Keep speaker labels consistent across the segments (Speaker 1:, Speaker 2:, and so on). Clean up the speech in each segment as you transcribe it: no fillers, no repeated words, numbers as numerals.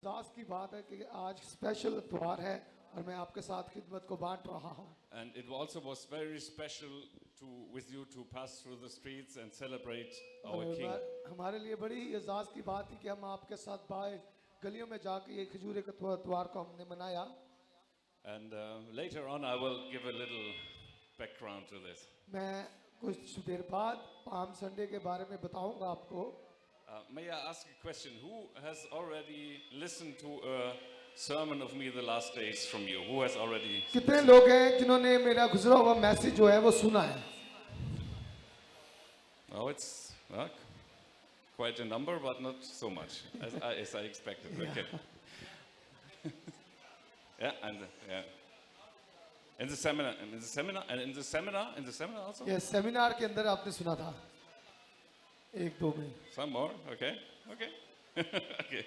Speaker 1: एहसास की बात है कि आज स्पेशल त्योहार है और मैं आपके साथ खिदमत को बांट रहा हूँ
Speaker 2: And it also was very special with you to pass through the streets and celebrate our
Speaker 1: और
Speaker 2: King.
Speaker 1: हमारे लिए बड़ी ही एहसास की बात थी कि हम आपके साथ बाहर गलियों में जाके ये खजूर के त्योहार को हमने मनाया
Speaker 2: And later on, I will give a little background to this.
Speaker 1: मैं कुछ देर बाद पाम संडे के बारे में बताऊंगा आपको
Speaker 2: May I ask a question? Who has already listened to a sermon of me the last days from you? Who has already?
Speaker 1: कितने लोग हैं जिन्होंने मेरा गुजरा हुआ मैसेज जो है वो सुना है
Speaker 2: Oh, it's quite a number, but not so much as I expected.
Speaker 1: Yeah.
Speaker 2: Okay. Yeah. In the seminar also.
Speaker 1: ये सेमिनार के अंदर आपने सुना था एक दो में
Speaker 2: Some more. Okay. Okay.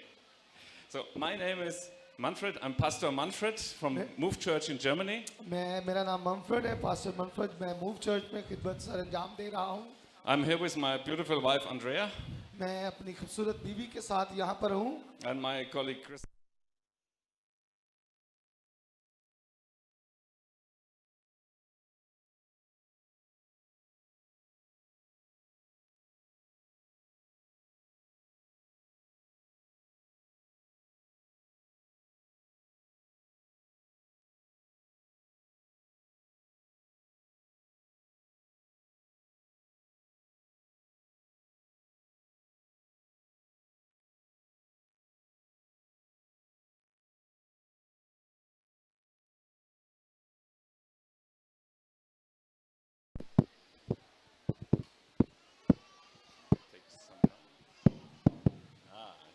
Speaker 2: So my name is Manfred. I'm Pastor Manfred from Move Church in Germany.
Speaker 1: मेरा नाम मनफ्रेड है पास्टर मनफ्रेड मैं मूव चर्च में खिदमत सर अंजाम दे रहा हूँ
Speaker 2: I'm here with my beautiful wife Andrea
Speaker 1: मैं अपनी खूबसूरत बीवी के साथ यहाँ पर हूँ
Speaker 2: and my colleague Chris.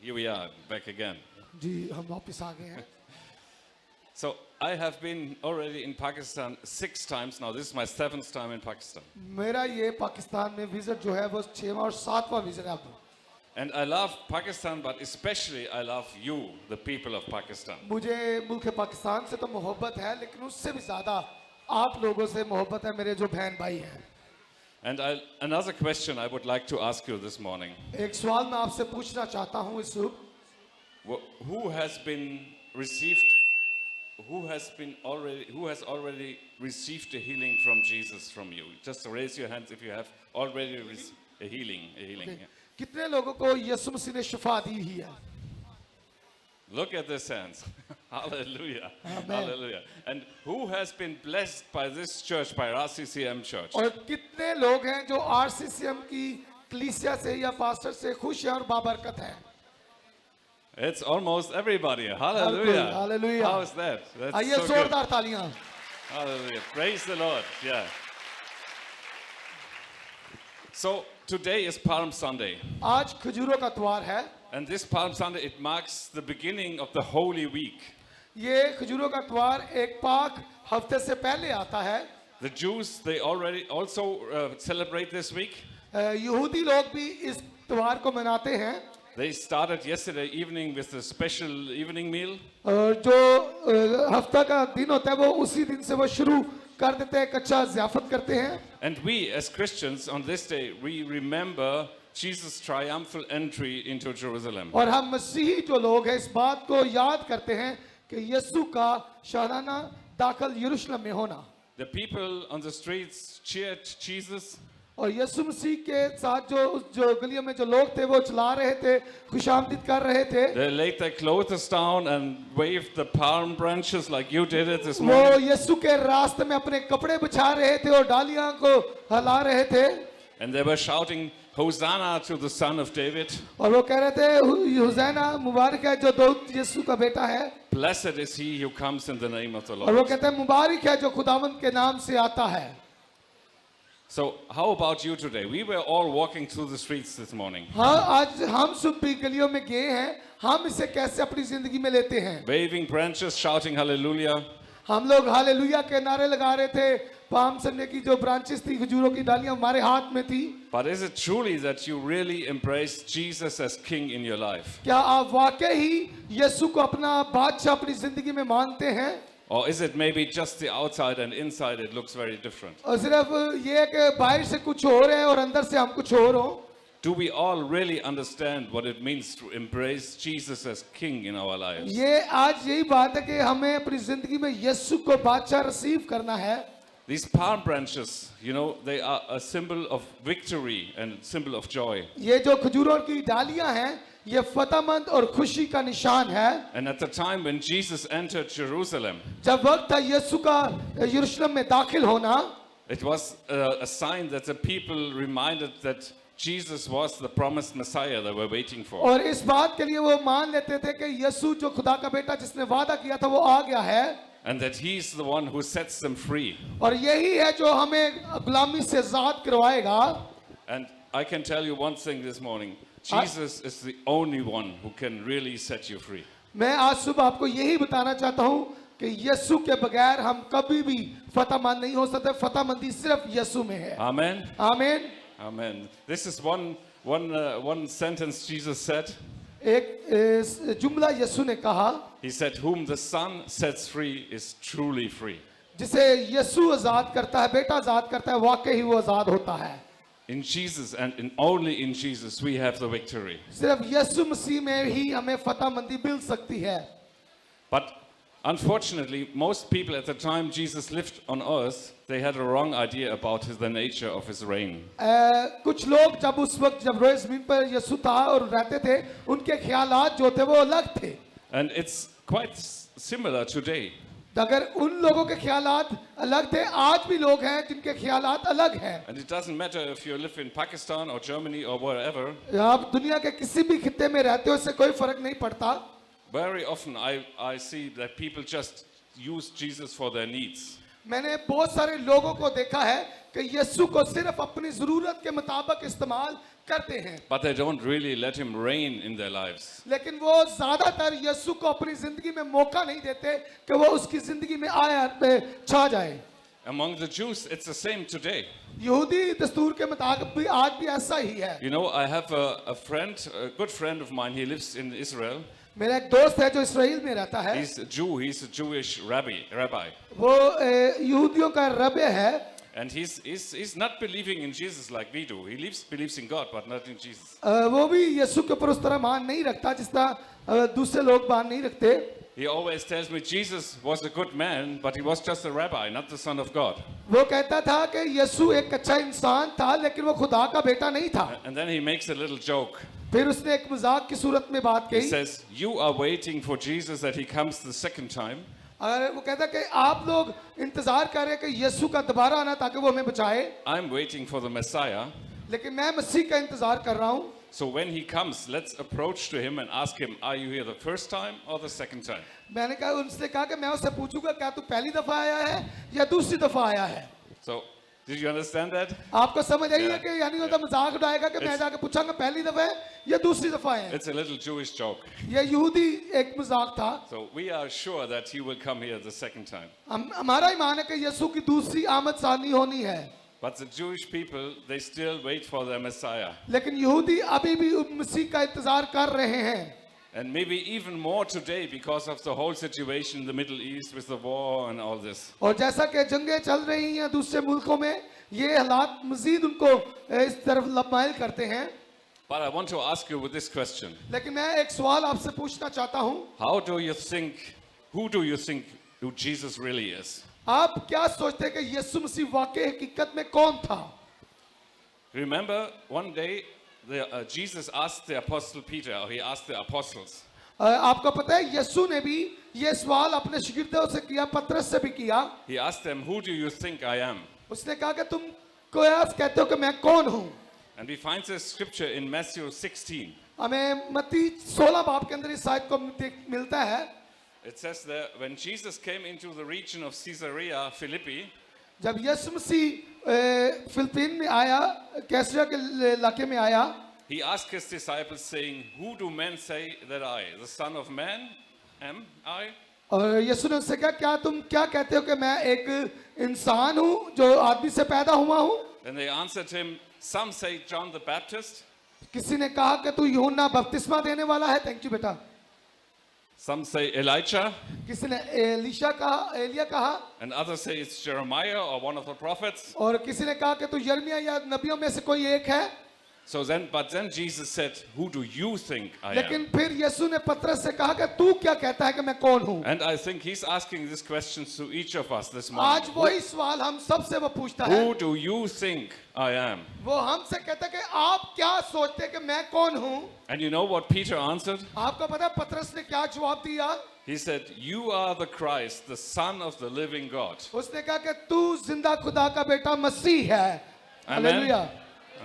Speaker 2: Here we are back again.
Speaker 1: जी हम वापस आ गए हैं
Speaker 2: So I have been already in Pakistan 6 times now. This is my 7th time in Pakistan.
Speaker 1: मेरा ये पाकिस्तान में विजिट जो है वो 6वां और 7वां विजिट है अब
Speaker 2: And I love Pakistan, but especially I love you, the people of Pakistan.
Speaker 1: मुझे मुल्क पाकिस्तान से तो मोहब्बत है लेकिन उससे भी ज़्यादा आप लोगों से मोहब्बत है मेरे जो बहन भाई हैं
Speaker 2: And another question I would like to ask you this morning.
Speaker 1: एक सवाल मैं आपसे पूछना चाहता हूँ इस वक्त
Speaker 2: Who has already received a healing from Jesus from you? Just raise your hands if you have already received a healing. Yeah.
Speaker 1: कितने लोगों को यीशु मसीह ने शिफा दी ही है
Speaker 2: Look at this hands. Hallelujah.
Speaker 1: Amen.
Speaker 2: Hallelujah. And who has been blessed by this church, by RCCM Church?
Speaker 1: और कितने लोग हैं जो आरसीसीएम की कलीसिया से या पास्टर से खुश हैं और बाबरकत हैं
Speaker 2: It's almost everybody. Hallelujah.
Speaker 1: Hallelujah.
Speaker 2: How is that? That's
Speaker 1: आइए
Speaker 2: so good.
Speaker 1: जोरदार तालियां
Speaker 2: Hallelujah. Praise the Lord. Yeah. So today is Palm Sunday.
Speaker 1: आज खजूरों का त्योहार है
Speaker 2: And this Palm Sunday, it marks the beginning of the Holy Week.
Speaker 1: ये खजूरों का त्योहार एक पाक हफ्ते से पहले आता है
Speaker 2: The Jews, they already also celebrate this week.
Speaker 1: यहूदी लोग भी इस त्योहार को मनाते हैं
Speaker 2: They started yesterday evening with a special evening meal.
Speaker 1: और जो हफ्ता का दिन होता है वो उसी दिन से वो शुरू कर देते हैं कच्चा ज़ियाफत करते हैं
Speaker 2: And we as Christians on this day, we remember Jesus' triumphal entry into Jerusalem.
Speaker 1: और हम मसीही जो लोग हैं इस बात को याद करते हैं कि यीशु का शादाना दाखिल यरूशलेम में होना
Speaker 2: The people on the streets cheered Jesus.
Speaker 1: और यीशु मसीह के साथ जो गलियों में जो लोग थे वो चला रहे थे खुशामदीद कर रहे थे
Speaker 2: They laid their clothes down and waved the palm branches like you did it this
Speaker 1: वो
Speaker 2: morning.
Speaker 1: यीशु के रास्ते में अपने कपड़े बिछा रहे थे और डालियां को हिला रहे थे
Speaker 2: And they were shouting, Hosanna to the Son of David.
Speaker 1: और वो कह रहे थे हुसैना मुबारक है जो दाऊद यीशु का बेटा है
Speaker 2: Blessed is he who comes in the name of the
Speaker 1: और वो
Speaker 2: Lord.
Speaker 1: कहते हैं मुबारक है जो खुदावंद के नाम से आता है
Speaker 2: So how about you today? We were all walking through the streets this morning,
Speaker 1: हाँ आज हम सब भी गलियों में गए हैं हम इसे कैसे अपनी जिंदगी में लेते हैं
Speaker 2: waving branches, shouting hallelujah.
Speaker 1: हम लोग हालेलुया के नारे लगा रहे थे पाम संडे की जो ब्रांचेस थी खजूरों की डालियां हमारे हाथ में थी
Speaker 2: But is it truly that you really embrace Jesus as King in your life?
Speaker 1: क्या आप वाकई ही यीशु को अपना बादशाह अपनी जिंदगी में मानते हैं
Speaker 2: Or is it maybe just the outside and inside it looks very different?
Speaker 1: और सिर्फ ये कि बाहर से कुछ और है और अंदर से हम कुछ और हो
Speaker 2: do we all really understand what it means to embrace Jesus as King in our lives?
Speaker 1: ये आज यही बात है कि हमें अपनी जिंदगी में यीशु को बादशाह रिसीव करना है।
Speaker 2: These palm branches, you know, they are a symbol of victory and symbol of joy.
Speaker 1: ये जो खजूरों की डालियां हैं ये फतेहमंद और खुशी का निशान है।
Speaker 2: And at the time when Jesus entered Jerusalem,
Speaker 1: जब वक्त था यीशु का यरूशलेम में दाखिल होना,
Speaker 2: it was a sign that the people reminded that Jesus was the promised Messiah they were waiting for.
Speaker 1: और इस बात के लिए वो मान लेते थे कि यीशु जो खुदा का बेटा जिसने वादा किया था वो आ गया है।
Speaker 2: And that he's the one who sets them free.
Speaker 1: और यही है जो हमें गुलामी से आजाद करवाएगा।
Speaker 2: And I can tell you one thing this morning. Jesus is the only one who can really set you free.
Speaker 1: मैं आज सुबह आपको यही बताना चाहता हूँ कि यीशु के बगैर हम कभी भी फतेहमंद नहीं हो सकते। फतेहमंदी सिर्फ यीशु में है।
Speaker 2: Amen.
Speaker 1: आमीन।
Speaker 2: Amen. This is one sentence Jesus said.
Speaker 1: एक जुमला यीशु ने कहा,
Speaker 2: He said, "Whom the Son sets free is truly free."
Speaker 1: जिसे यीशु आजाद करता है, बेटा आजाद करता है, वाकई ही वो आजाद होता है।
Speaker 2: In Jesus and only in Jesus we have the victory.
Speaker 1: सिर्फ यीशु मसीह में ही हमें फतेहमंदी मिल सकती है।
Speaker 2: But unfortunately, most people at the time Jesus lived on earth, they had a wrong idea about the nature of his reign.
Speaker 1: कुछ लोग जब उस वक्त जब रोए ज़मीन पर यीशु था और रहते थे, उनके ख्यालात जो थे वो अलग थे।
Speaker 2: And it's quite similar today.
Speaker 1: अगर उन लोगों के ख्यालात अलग थे, आज भी लोग हैं जिनके ख्यालात अलग हैं।
Speaker 2: And it doesn't matter if you live in Pakistan or Germany or wherever.
Speaker 1: आप दुनिया के किसी भी खित्ते में रहते हो, इससे कोई फर्क नहीं पड़ता।
Speaker 2: Very often I see that people just use Jesus for their needs.
Speaker 1: मैंने बहुत सारे लोगों को देखा है कि यीशु को सिर्फ अपनी जरूरत के मुताबिक इस्तेमाल करते हैं,
Speaker 2: But they don't really let him reign in their lives.
Speaker 1: लेकिन वो ज्यादातर यीशु को अपनी जिंदगी में मौका नहीं देते कि वो उसकी जिंदगी में छा जाए।
Speaker 2: Among the Jews, it's the same today.
Speaker 1: यहूदी दस्तूर के मुताबिक भी आज भी ऐसा ही है।
Speaker 2: You know, I have a friend, a good friend of mine. He lives in Israel.
Speaker 1: मेरा एक दोस्त है जो इसराइल में रहता है।
Speaker 2: He's a Jew. He's a Jewish rabbi.
Speaker 1: वो यहूदियों का रबे है।
Speaker 2: And he's not believing in Jesus like we do. He believes in God, but not in Jesus.
Speaker 1: वो भी यीशु के ऊपर उस तरह मान नहीं रखता जिस तरह दूसरे लोग मान नहीं रखते।
Speaker 2: He always tells me Jesus was a good man, but he was just a rabbi, not the son of God.
Speaker 1: वो कहता था कि यीशु एक अच्छा इंसान था, लेकिन वो खुदा का बेटा नहीं था।
Speaker 2: And then he makes a little joke.
Speaker 1: फिर उसने एक मजाक की सूरत में बात
Speaker 2: He
Speaker 1: कही।
Speaker 2: says, "You are waiting for Jesus that he comes the second time.
Speaker 1: और वो कहता कि आप लोग इंतजार कर रहे हैं कि यीशु का दोबारा आना ताकि वो हमें बचाए,
Speaker 2: I'm waiting for the Messiah.
Speaker 1: लेकिन मैं मसीह का इंतजार कर रहा हूँ।
Speaker 2: So when he comes, let's approach to him and ask him, are you here the first time or the second time?"
Speaker 1: मैंने कहा उनसे कहा कि मैं उससे पूछूंगा क्या तू पहली दफा आया है या दूसरी दफा आया है।
Speaker 2: So, did you understand that?
Speaker 1: आपको समझ आई है
Speaker 2: Yeah.
Speaker 1: कि यानी होता मजाक उड़ाएगा कि मैं जाके पूछांगा पहली दफा है या दूसरी दफा है।
Speaker 2: It's a little Jewish joke.
Speaker 1: ये यहूदी एक मजाक था।
Speaker 2: So we are sure that he will come here the second time.
Speaker 1: हमारा ईमान है कि यीशु की दूसरी आमद सानी होनी है।
Speaker 2: But the Jewish people, they still wait for their Messiah.
Speaker 1: लेकिन यहूदी अभी भी मसीह का इंतजार कर रहे हैं।
Speaker 2: And maybe even more today because of the whole situation in the Middle East with the war and all this.
Speaker 1: और जैसा कि जंगें चल रही हैं दूसरे मुल्कों में, ये हालात मजीद उनको इस तरफ लमाइल करते हैं।
Speaker 2: But I want to ask you with this question.
Speaker 1: लेकिन मैं एक सवाल आपसे पूछना चाहता हूँ।
Speaker 2: Who do you think who Jesus really is?
Speaker 1: आप क्या सोचते हैं कि यीशु मसीह वाकई हकीकत में कौन था?
Speaker 2: Remember one day Jesus asked the apostle Peter, or he asked the apostles.
Speaker 1: आपको पता है यीशु ने भी ये सवाल अपने शिगिर्दों से किया, पतरस से भी किया।
Speaker 2: He asked them, "Who do you think I am?"
Speaker 1: उसने कहा कि तुम क्या कहते हो कि मैं कौन हूँ?
Speaker 2: And we find this scripture in Matthew 16.
Speaker 1: हमें मत्ती 16 बाब के अंदर इस आयत को मिलता है।
Speaker 2: It says that when Jesus came into the region of Caesarea Philippi,
Speaker 1: जब यीशु मसीह फिलिपीन में आया, कैसरिया के इलाके में आया,
Speaker 2: he asked his disciples saying, "Who do men say that I, the Son of Man, am I?"
Speaker 1: और यीशु ने उससे कहा क्या तुम क्या कहते हो कि मैं एक इंसान हूँ जो आदमी से पैदा हुआ हूँ?
Speaker 2: And they answered him, "Some say John the Baptist,
Speaker 1: किसी ने कहा कि तू यूहन्ना बपतिस्मा देने वाला है। थैंक यू बेटा।
Speaker 2: some say Elijah,
Speaker 1: किसी ने एलिया कहा,
Speaker 2: and others say it's Jeremiah or one of the prophets."
Speaker 1: और किसी ने कहा कि तू यिर्मयाह या नबियों में से कोई एक है।
Speaker 2: But then Jesus said, "Who do you think I am?"
Speaker 1: लेकिन फिर यीशु ने पतरस से कहा कि तू क्या कहता है कि मैं कौन हूँ?
Speaker 2: And I think he's asking these questions to each of us this
Speaker 1: आज
Speaker 2: morning.
Speaker 1: वही सवाल हम सबसे वो पूछता है।
Speaker 2: Who do you think I am?
Speaker 1: वो हमसे कहता है कि आप क्या सोचते हैं कि मैं कौन हूँ?
Speaker 2: And you know what Peter answered?
Speaker 1: आपको पता है पतरस ने क्या जवाब दिया?
Speaker 2: He said, "You are the Christ, the Son of the living God."
Speaker 1: उसने कहा कि तू जिंदा खुदा का बेटा मसीह है।
Speaker 2: Amen.
Speaker 1: Hallelujah.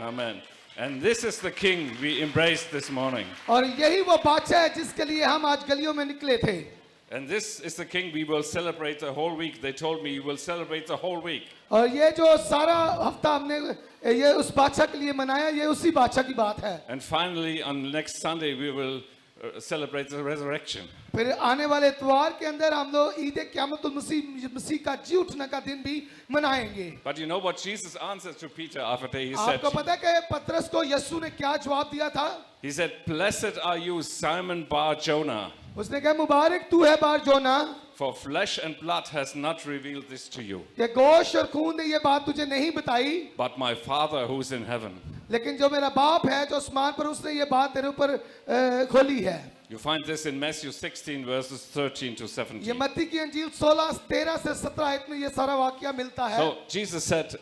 Speaker 2: Amen. And this is the King we embraced this morning.
Speaker 1: और यही वो बादशाह है जिसके लिए हम आज गलियों में निकले थे।
Speaker 2: And this is the King we will celebrate the whole week. They told me you will celebrate the whole week.
Speaker 1: और ये जो सारा हफ्ता हमने ये उस बादशाह के लिए मनाया, ये उसी बादशाह की बात है।
Speaker 2: And finally, on next Sunday, we will celebrate the resurrection.
Speaker 1: फिर आने वाले इतवार के अंदर हम लोग ईद क़यामतुल मसीह का जी उठने का दिन भी मनाएंगे।
Speaker 2: But you know what Jesus answered to Peter after he said?
Speaker 1: आपको पता है कि पतरस को यीशु ने क्या जवाब दिया था?
Speaker 2: He said, "Blessed are you, Simon Bar Jonah,
Speaker 1: उसने कहा मुबारक तू है बार जोना,
Speaker 2: for flesh and blood has not revealed this to you,
Speaker 1: कि गोश्त और खून ने ये बात तुझे नहीं बताई,
Speaker 2: but my Father who's in heaven."
Speaker 1: लेकिन जो मेरा बाप है जो आसमान पर, उसने ये बात तेरे ऊपर खोली है।
Speaker 2: You find this in Matthew 16 verses 13 to
Speaker 1: ये
Speaker 2: 17.
Speaker 1: मत्ती की अंजील 16:13 से 17 आयत में ये सारा वाकया मिलता है।
Speaker 2: So Jesus said,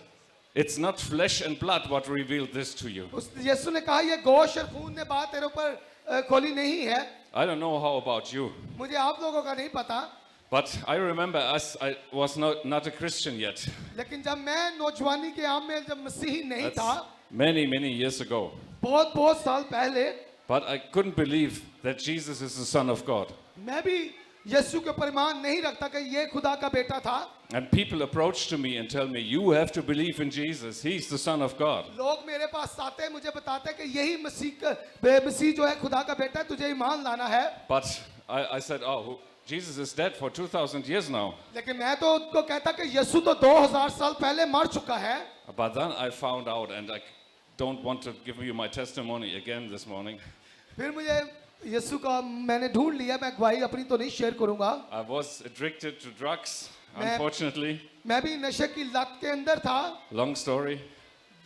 Speaker 2: "It's not flesh and blood what revealed this to you."
Speaker 1: यीशु ने कहा ये गोश्त और खून ने बात तेरे ऊपर खोली नहीं है।
Speaker 2: I don't know how about you,
Speaker 1: मुझे आप लोगों का नहीं पता,
Speaker 2: but I remember I was not a Christian yet.
Speaker 1: लेकिन जब मैं नौजवानी के आम में जब मसीही नहीं
Speaker 2: That's
Speaker 1: था,
Speaker 2: many years ago.
Speaker 1: बहुत साल पहले,
Speaker 2: But I couldn't believe that Jesus is the Son of God.
Speaker 1: मैं भी यीशु के परिमाण नहीं रखता कि ये खुदा का बेटा था।
Speaker 2: And people approach to me and tell me, "You have to believe in Jesus. He's the Son of God."
Speaker 1: लोग मेरे पास आते हैं, मुझे बताते हैं कि यही मसीह जो है खुदा का बेटा है, तुझे ईमान लाना है।
Speaker 2: But I said, "Oh, Jesus is dead for 2,000 years now."
Speaker 1: लेकिन मैं तो उनको कहता कि यीशु तो 2000 साल पहले मर चुका है।
Speaker 2: But then I found out, and I don't want to give you my testimony again this morning.
Speaker 1: फिर मुझे यीशु का मैंने ढूंढ लिया, मैं गवाही अपनी तो नहीं शेयर करूंगा।
Speaker 2: I was addicted to drugs,
Speaker 1: मैं-
Speaker 2: unfortunately.
Speaker 1: मैं भी नशे की लत के अंदर था।
Speaker 2: Long story.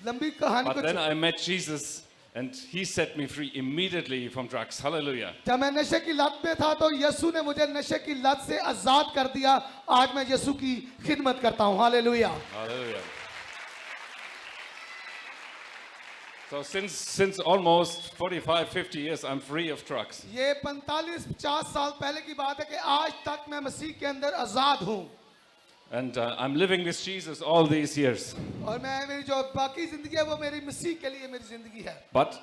Speaker 1: लंबी कहानी
Speaker 2: But then
Speaker 1: को
Speaker 2: I met Jesus, and he set me free immediately from drugs. Hallelujah.
Speaker 1: जब मैं नशे की लत में था तो यीशु ने मुझे नशे की लत से आजाद कर दिया। आज मैं यीशु की खिदमत करता हूँ। Hallelujah.
Speaker 2: Hallelujah. So since almost 45, 50 years, I'm free of drugs.
Speaker 1: ये 45-50 साल पहले की बात है कि आज तक मैं मसीह के अंदर आजाद हूँ।
Speaker 2: And I'm living with Jesus all these years.
Speaker 1: और मैं मेरी जो बाकी जिंदगी है वो मेरी मसीह के लिए मेरी जिंदगी है।
Speaker 2: But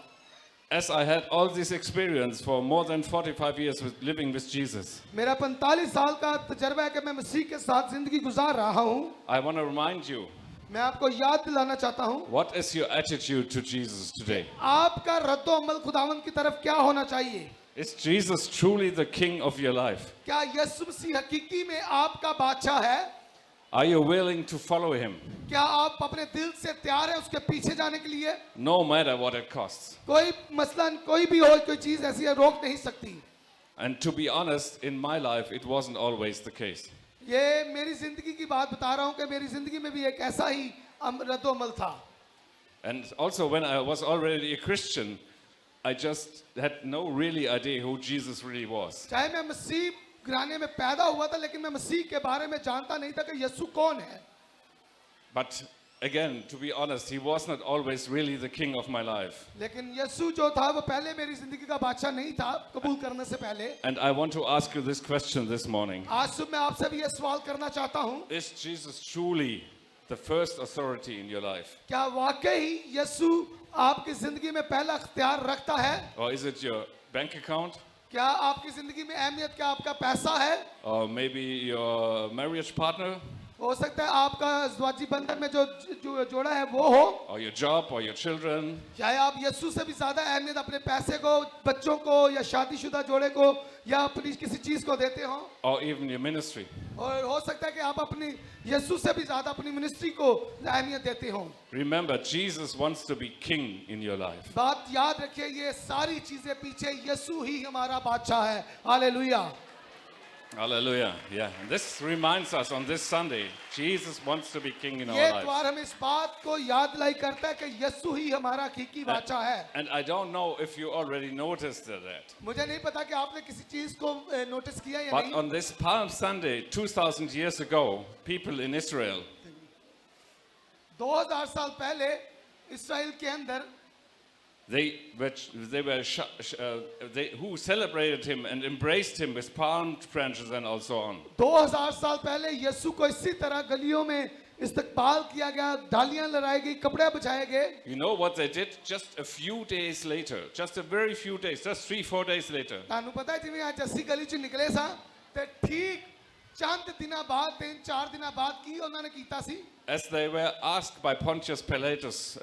Speaker 2: as I had all this experience for more than 45 years with living with Jesus,
Speaker 1: मेरा 45 साल का तजर्बा है कि मैं मसीह के साथ जिंदगी गुजार रहा हूँ।
Speaker 2: I want to remind you,
Speaker 1: मैं आपको याद दिलाना चाहता हूँ,
Speaker 2: what is your attitude to Jesus today?
Speaker 1: आपका रद्दो अमल खुदावंद की तरफ क्या होना चाहिए?
Speaker 2: Is Jesus truly the King of your life?
Speaker 1: क्या यीशु मसीह हकीकी में आपका बादशाह है?
Speaker 2: Are you willing to follow him,
Speaker 1: क्या आप अपने दिल से तैयार हैं उसके पीछे जाने के लिए?
Speaker 2: no matter what it costs?
Speaker 1: कोई मसलन कोई भी हो, कोई चीज ऐसी है रोक नहीं सकती।
Speaker 2: And to be honest, in my life, it wasn't always the case.
Speaker 1: ये मेरी जिंदगी की बात बता रहा हूँ कि मेरी जिंदगी में भी एक ऐसा ही रद्दो अमल था।
Speaker 2: And also, when I was already a Christian, I just had no really idea who Jesus really was.
Speaker 1: चाहे मैं मसीह घराने में पैदा हुआ था, लेकिन मैं मसीह के बारे में जानता नहीं था कि यीशु कौन है।
Speaker 2: But again, to be honest, he was not always really the king of my life.
Speaker 1: लेकिन यीशु जो था वो पहले मेरी जिंदगी का बादशाह नहीं था कबूल करने से पहले।
Speaker 2: And I want to ask you this question this morning.
Speaker 1: आज सुबह मैं आपसे भी ये सवाल करना चाहता हूँ,
Speaker 2: Is Jesus truly the first authority in your life?
Speaker 1: क्या वाकई यीशु आपकी जिंदगी में पहला अख्तियार रखता है?
Speaker 2: Or is it your bank account?
Speaker 1: क्या आपकी जिंदगी में अहमियत क्या आपका पैसा है?
Speaker 2: Or maybe your marriage partner?
Speaker 1: हो सकता है आपका ज़वाजी बंधन में जो जोड़ा है वो हो,
Speaker 2: Or your job? Or your children?
Speaker 1: चाहे आप यीशु से भी ज्यादा अहमियत अपने पैसे को, बच्चों को या शादीशुदा जोड़े को या अपनी किसी चीज को देते हो,
Speaker 2: Or even your ministry?
Speaker 1: और हो सकता है कि आप अपनी यीशु से भी ज्यादा अपनी मिनिस्ट्री को अहमियत देते हो।
Speaker 2: Remember, Jesus wants to be king in your life.
Speaker 1: बात याद रखिए, ये सारी चीजें पीछे यीशु ही हमारा बादशाह है। Hallelujah.
Speaker 2: Hallelujah. Yeah. And this reminds us on this Sunday, Jesus wants to be king in our
Speaker 1: ये
Speaker 2: lives.
Speaker 1: द्वार हमें इस बात को याद दिलाई करता है कि यीशु ही हमारा हकीकी बादशाह है.
Speaker 2: And I don't know if you already noticed that.
Speaker 1: मुझे नहीं पता कि आपने किसी चीज को नोटिस किया या
Speaker 2: But
Speaker 1: नहीं.
Speaker 2: on this Palm Sunday, 2,000 years ago, people in Israel,
Speaker 1: 2000 साल पहले इसराइल के अंदर
Speaker 2: who celebrated him and embraced him with palm branches and also on.
Speaker 1: 2000 साल पहले यीशु को इसी तरह गलियों में इस्तकबाल किया गया, डालियां लहराई गई, कपड़े बिछाए गए.
Speaker 2: You know what they did? Just a few days later, just a very few days, just 3-4 days later,
Speaker 1: ਤੁਹਾਨੂੰ ਪਤਾ ਜਿਵੇਂ ਅੱਜ ਅਸੀਂ ਗਲੀ ਚ ਨਿਕਲੇ ਸਾਂ ਤੇ ਠੀਕ ਚੰਦ ਦਿਨਾਂ ਬਾਅਦ 3-4 ਦਿਨਾਂ ਬਾਅਦ ਕੀ ਉਹਨਾਂ ਨੇ ਕੀਤਾ ਸੀ.
Speaker 2: as they were asked by Pontius Pilatus,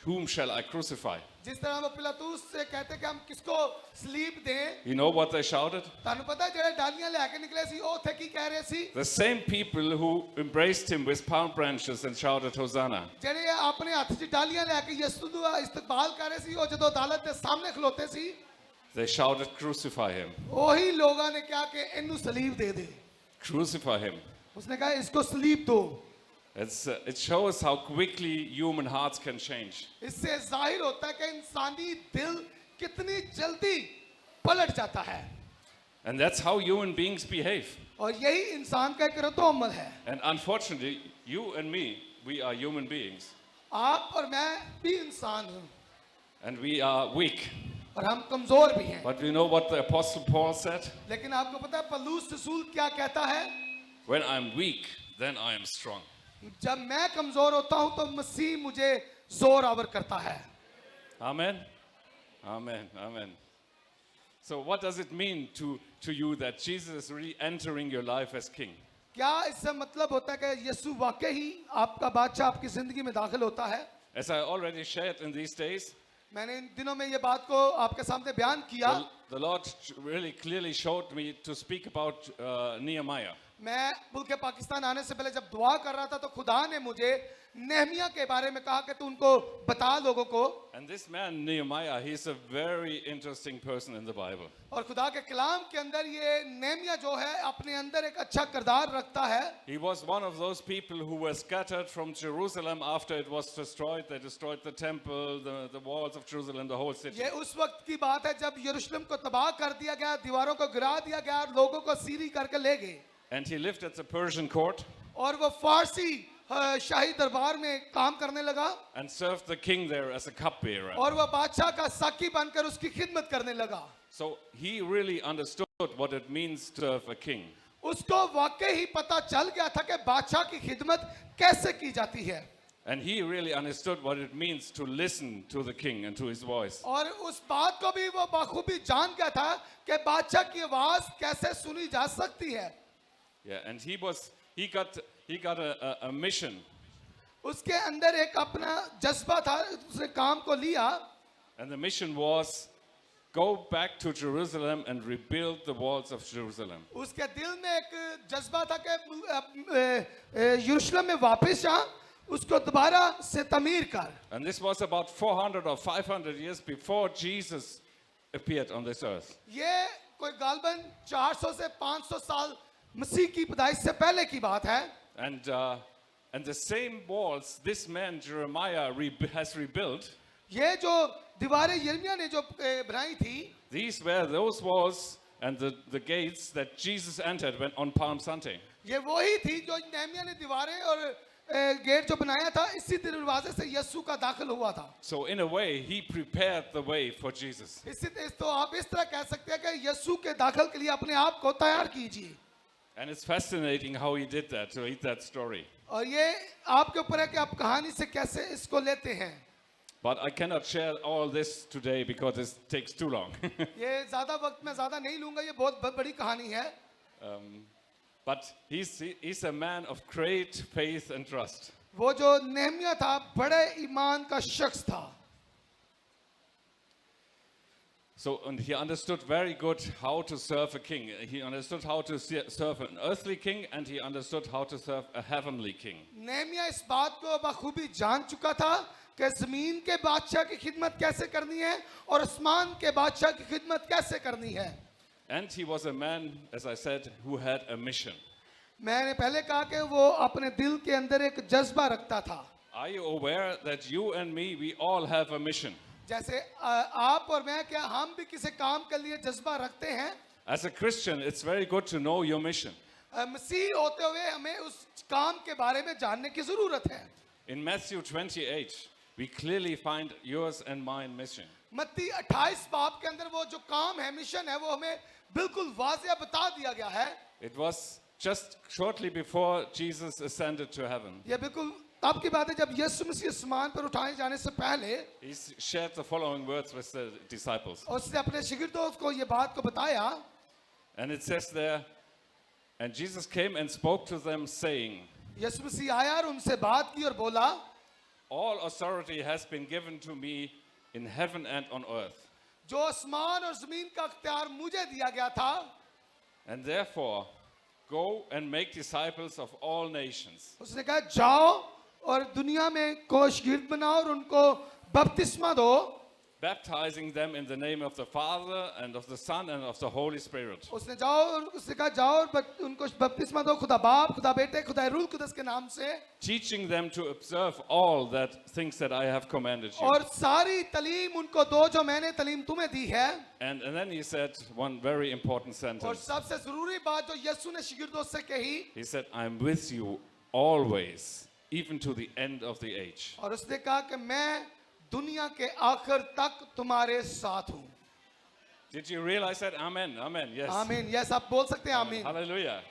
Speaker 2: whom shall I crucify?
Speaker 1: जिस तरह वो पिलातुस से कहते कि हम किसको स्लीप दें.
Speaker 2: You know what they shouted?
Speaker 1: ਤੁਹਾਨੂੰ ਪਤਾ ਜਿਹੜੇ ਡਾਲੀਆਂ ਲੈ ਕੇ ਨਿਕਲੇ ਸੀ ਉਹ ਉੱਥੇ ਕੀ ਕਹਿ ਰਹੇ ਸੀ.
Speaker 2: The same people who embraced him with palm branches and shouted Hosanna.
Speaker 1: ਜਿਹੜੇ ਆਪਣੇ ਹੱਥ 'ਚ ਡਾਲੀਆਂ ਲੈ ਕੇ ਯਿਸੂ ਦਾ ਇਸਤਕਬਾਲ ਕਰ ਰਹੇ ਸੀ, ਉਹ ਜਦੋਂ ਅਦਾਲਤ ਦੇ ਸਾਹਮਣੇ ਖਲੋਤੇ ਸੀ,
Speaker 2: They shouted, crucify him.
Speaker 1: ਉਹੀ ਲੋਕਾਂ ਨੇ ਕਿਹਾ ਕਿ ਇਹਨੂੰ ਸਲੀਬ ਦੇ ਦੇ.
Speaker 2: Crucify him.
Speaker 1: उसने कहा इसको स्लीप दो.
Speaker 2: It shows how quickly human hearts can change.
Speaker 1: इससे जाहिर होता है कि इंसानी दिल कितनी जल्दी पलट जाता है.
Speaker 2: And that's how human beings behave.
Speaker 1: और यही इंसान का एक रद्द-ओ-अमल है.
Speaker 2: And unfortunately, you and me, we are human beings.
Speaker 1: आप और मैं भी इंसान हूँ
Speaker 2: And we are weak.
Speaker 1: और हम कमजोर भी हैं.
Speaker 2: But we know what the Apostle Paul said?
Speaker 1: लेकिन आपको पता है पौलुस रसूल क्या कहता है?
Speaker 2: When I'm weak, then I am strong.
Speaker 1: जब मैं कमजोर होता हूँ तो मसीह मुझे जोर आवर करता है.
Speaker 2: Amen? Amen. Amen. So what does it mean to you that Jesus is really entering your life as king?
Speaker 1: क्या इससे मतलब होता है कि यीशु वाकई ही आपका बादशाह आपकी जिंदगी में दाखिल होता है?
Speaker 2: As I already shared in these days,
Speaker 1: मैंने इन दिनों में ये बात को आपके सामने बयान किया.
Speaker 2: the Lord really clearly showed me to speak about Nehemiah.
Speaker 1: मैं मुल्क पाकिस्तान आने से पहले जब दुआ कर रहा था तो खुदा ने मुझे नेहमिया के बारे में कहा कि तू उनको बता लोगों को.
Speaker 2: And this man Nehemiah, he's a very interesting person in the Bible.
Speaker 1: और खुदा के कलाम के अंदर ये नेहमिया जो है अपने अंदर एक अच्छा किरदार रखता है.
Speaker 2: He was one of those people who were scattered from Jerusalem after it was destroyed. They destroyed the temple, the walls of Jerusalem, the whole city.
Speaker 1: ये उस वक्त की बात है जब यरूशलेम को तबाह कर दिया गया, दीवारों को गिरा दिया गया और लोगों को सीरी करके ले गए.
Speaker 2: And he lived at the Persian court
Speaker 1: और वो फारसी शाही दरबार में काम करने लगा
Speaker 2: and served the king there as a cupbearer.
Speaker 1: और वो बादशाह का साकी बनकर उसकी खिदमत करने लगा.
Speaker 2: So he really understood what it means to serve a king.
Speaker 1: उसको वाकई ही पता चल गया था कि बादशाह की खिदमत कैसे की जाती है.
Speaker 2: And he really understood what it means to listen to the king and to his voice.
Speaker 1: और उस बात को भी वो बखूबी जान गया था कि बादशाह की आवाज कैसे सुनी जा सकती है.
Speaker 2: Yeah, and he got a mission.
Speaker 1: उसके अंदर एक अपना जज्बा था, उसने काम को लिया.
Speaker 2: And the mission was go back to Jerusalem and rebuild the walls of Jerusalem.
Speaker 1: उसके दिल में एक जज्बा था कि यरूशलेम में वापस जा, उसको दोबारा से तमीर कर.
Speaker 2: And this was about 400 or 500 years before Jesus appeared on this earth.
Speaker 1: ये कोई गालबन 400 से 500 साल मसीह की पैदाइश से पहले की बात है.
Speaker 2: And the same walls this man Jeremiah has rebuilt.
Speaker 1: ये जो दीवारें यिर्मयाह ने जो बनाई थी,
Speaker 2: These were those walls and the gates that Jesus entered when on Palm Sunday.
Speaker 1: ये वही थी जो नेहमिया ने दीवारें और गेट जो बनाया था, इसी दरवाजे से यीशु का दाखिल हुआ था.
Speaker 2: So in a way he prepared the way for Jesus.
Speaker 1: तो आप इस तरह कह सकते हैं कि यीशु के दाखिल के लिए अपने आप को तैयार कीजिए.
Speaker 2: And it's fascinating how he did that, to read that story.
Speaker 1: और ये आपके ऊपर है कि आप कहानी से कैसे इसको लेते हैं.
Speaker 2: But I cannot share all this today because it takes too long.
Speaker 1: ये ज़्यादा वक्त मैं ज़्यादा नहीं लूँगा, ये बहुत बड़ी कहानी है.
Speaker 2: But he's a man of great faith and trust.
Speaker 1: वो जो नेहमिया था बड़े ईमान का शख्स था.
Speaker 2: So, and he understood very good how to serve a king. He understood how to serve an earthly king, and he understood how to serve a heavenly king.
Speaker 1: Nehemiah इस बात को बखूबी जान चुका था कि ज़मीन के बादशाह की खिदमत कैसे करनी है और आसमान के बादशाह की खिदमत कैसे करनी है.
Speaker 2: And he was a man, as I said, who had a mission.
Speaker 1: मैंने पहले कहा कि वो अपने दिल के अंदर एक जज्बा रखता था.
Speaker 2: Are you aware that you and me, we all have a mission?
Speaker 1: जैसे आप और मैं, क्या हम भी किसी काम के लिए जज्बा रखते हैं?
Speaker 2: As a Christian, it's very good to know your mission.
Speaker 1: मसीह होते हुए हमें उस काम के बारे में जानने की जरूरत है.
Speaker 2: In Matthew 28, we clearly find yours and mine mission.
Speaker 1: मत्ती 28 बाब के अंदर वो जो काम है, मिशन है, वो हमें बिल्कुल वाज़ेह बता दिया गया है.
Speaker 2: It was just shortly before Jesus ascended to heaven.
Speaker 1: ये बिल्कुल तब की बात है जब यीशु मसीह आसमान पर उठाए जाने से पहले
Speaker 2: He shared the following words with the disciples.
Speaker 1: उसने अपने शिगिर्दों को ये बात को बताया.
Speaker 2: And it says there, and Jesus came and spoke to them, saying,
Speaker 1: यीशु मसीह आया और उनसे बात की और बोला,
Speaker 2: all authority has been given to me in heaven and on earth.
Speaker 1: जो आसमान और जमीन का अख्तियार मुझे दिया गया था.
Speaker 2: And therefore, go and make disciples of all nations.
Speaker 1: उसने कहा जाओ और दुनिया में को शागिर्द बनाओ और उनको बपतिस्मा दो.
Speaker 2: Baptizing them in the name of the Father and of the Son and of the Holy Spirit.
Speaker 1: उसने जाओ और उसने कहा जाओ और उनको बपतिस्मा दो, खुदा बाप, खुदा बेटे, खुदा रूह कुदस के नाम से.
Speaker 2: Teaching them to observe all that things that I have commanded you.
Speaker 1: और सारी तालीम उनको दो जो मैंने तालीम तुम्हें दी है.
Speaker 2: And then he said one very important
Speaker 1: और
Speaker 2: sentence.
Speaker 1: सबसे जरूरी बात जो यीशु ने शिगिर्दों से कही,
Speaker 2: He said, I'm with you always, even to the end of the age.
Speaker 1: और उसने कहा कि मैं दुनिया के आखिर तक तुम्हारे साथ हूँ.
Speaker 2: Did you realize that? Amen. Amen. Yes.
Speaker 1: आमीन. यस, आप बोल सकते हैं आमीन.
Speaker 2: Hallelujah.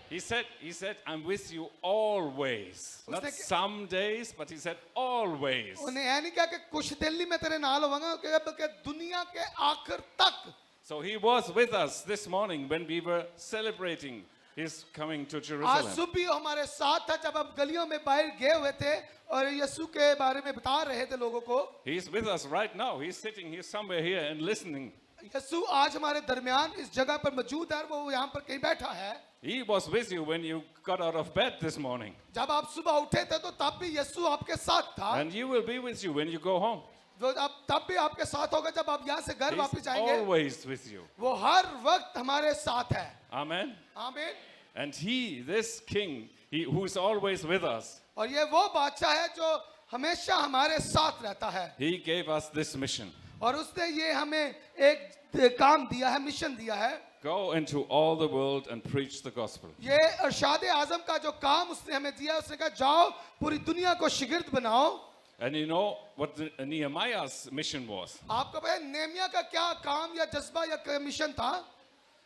Speaker 2: He said, I'm with you always. Not
Speaker 1: उसने-
Speaker 2: some days, but he said always.
Speaker 1: उन्हें ऐ नहीं कहा कि कुछ दिन ही मैं तेरे नाल होवांगा, बल्कि दुनिया के आखिर तक.
Speaker 2: So he was with us this morning when we were celebrating his coming to
Speaker 1: आज
Speaker 2: Jerusalem.
Speaker 1: सुबह हमारे साथ था जब हम गलियों में बाहर गए हुए थे और यीशु के बारे में बता रहे थे लोगों को.
Speaker 2: He's with us right now. He's sitting here somewhere here and listening.
Speaker 1: यीशु आज हमारे दरमियान इस जगह पर मौजूद है. वो यहाँ पर कहीं बैठा है.
Speaker 2: He was with you when you got out of bed this morning.
Speaker 1: जब आप सुबह उठे थे तो तब भी यीशु आपके साथ था.
Speaker 2: And he will be with you when you go home.
Speaker 1: वो अब तब भी आपके साथ होगा जब आप यहाँ से घर वापस
Speaker 2: He's
Speaker 1: जाएंगे.
Speaker 2: always with you.
Speaker 1: वो हर वक्त हमारे साथ है.
Speaker 2: Amen.
Speaker 1: आमीन.
Speaker 2: And he, this king, who is always with us,
Speaker 1: और ये वो बादशाह है जो हमेशा हमारे साथ रहता है.
Speaker 2: he gave us this mission.
Speaker 1: और उसने ये हमें एक काम दिया है, मिशन दिया है.
Speaker 2: Go into all the world and preach the gospel.
Speaker 1: ये अरशाद आजम का जो काम उसने हमें दिया, उसने कहा जाओ पूरी दुनिया को शिगिर्द बनाओ.
Speaker 2: And you know what Nehemiah's mission was?
Speaker 1: आपको पता है नेमिया का क्या काम या जज्बा या मिशन था?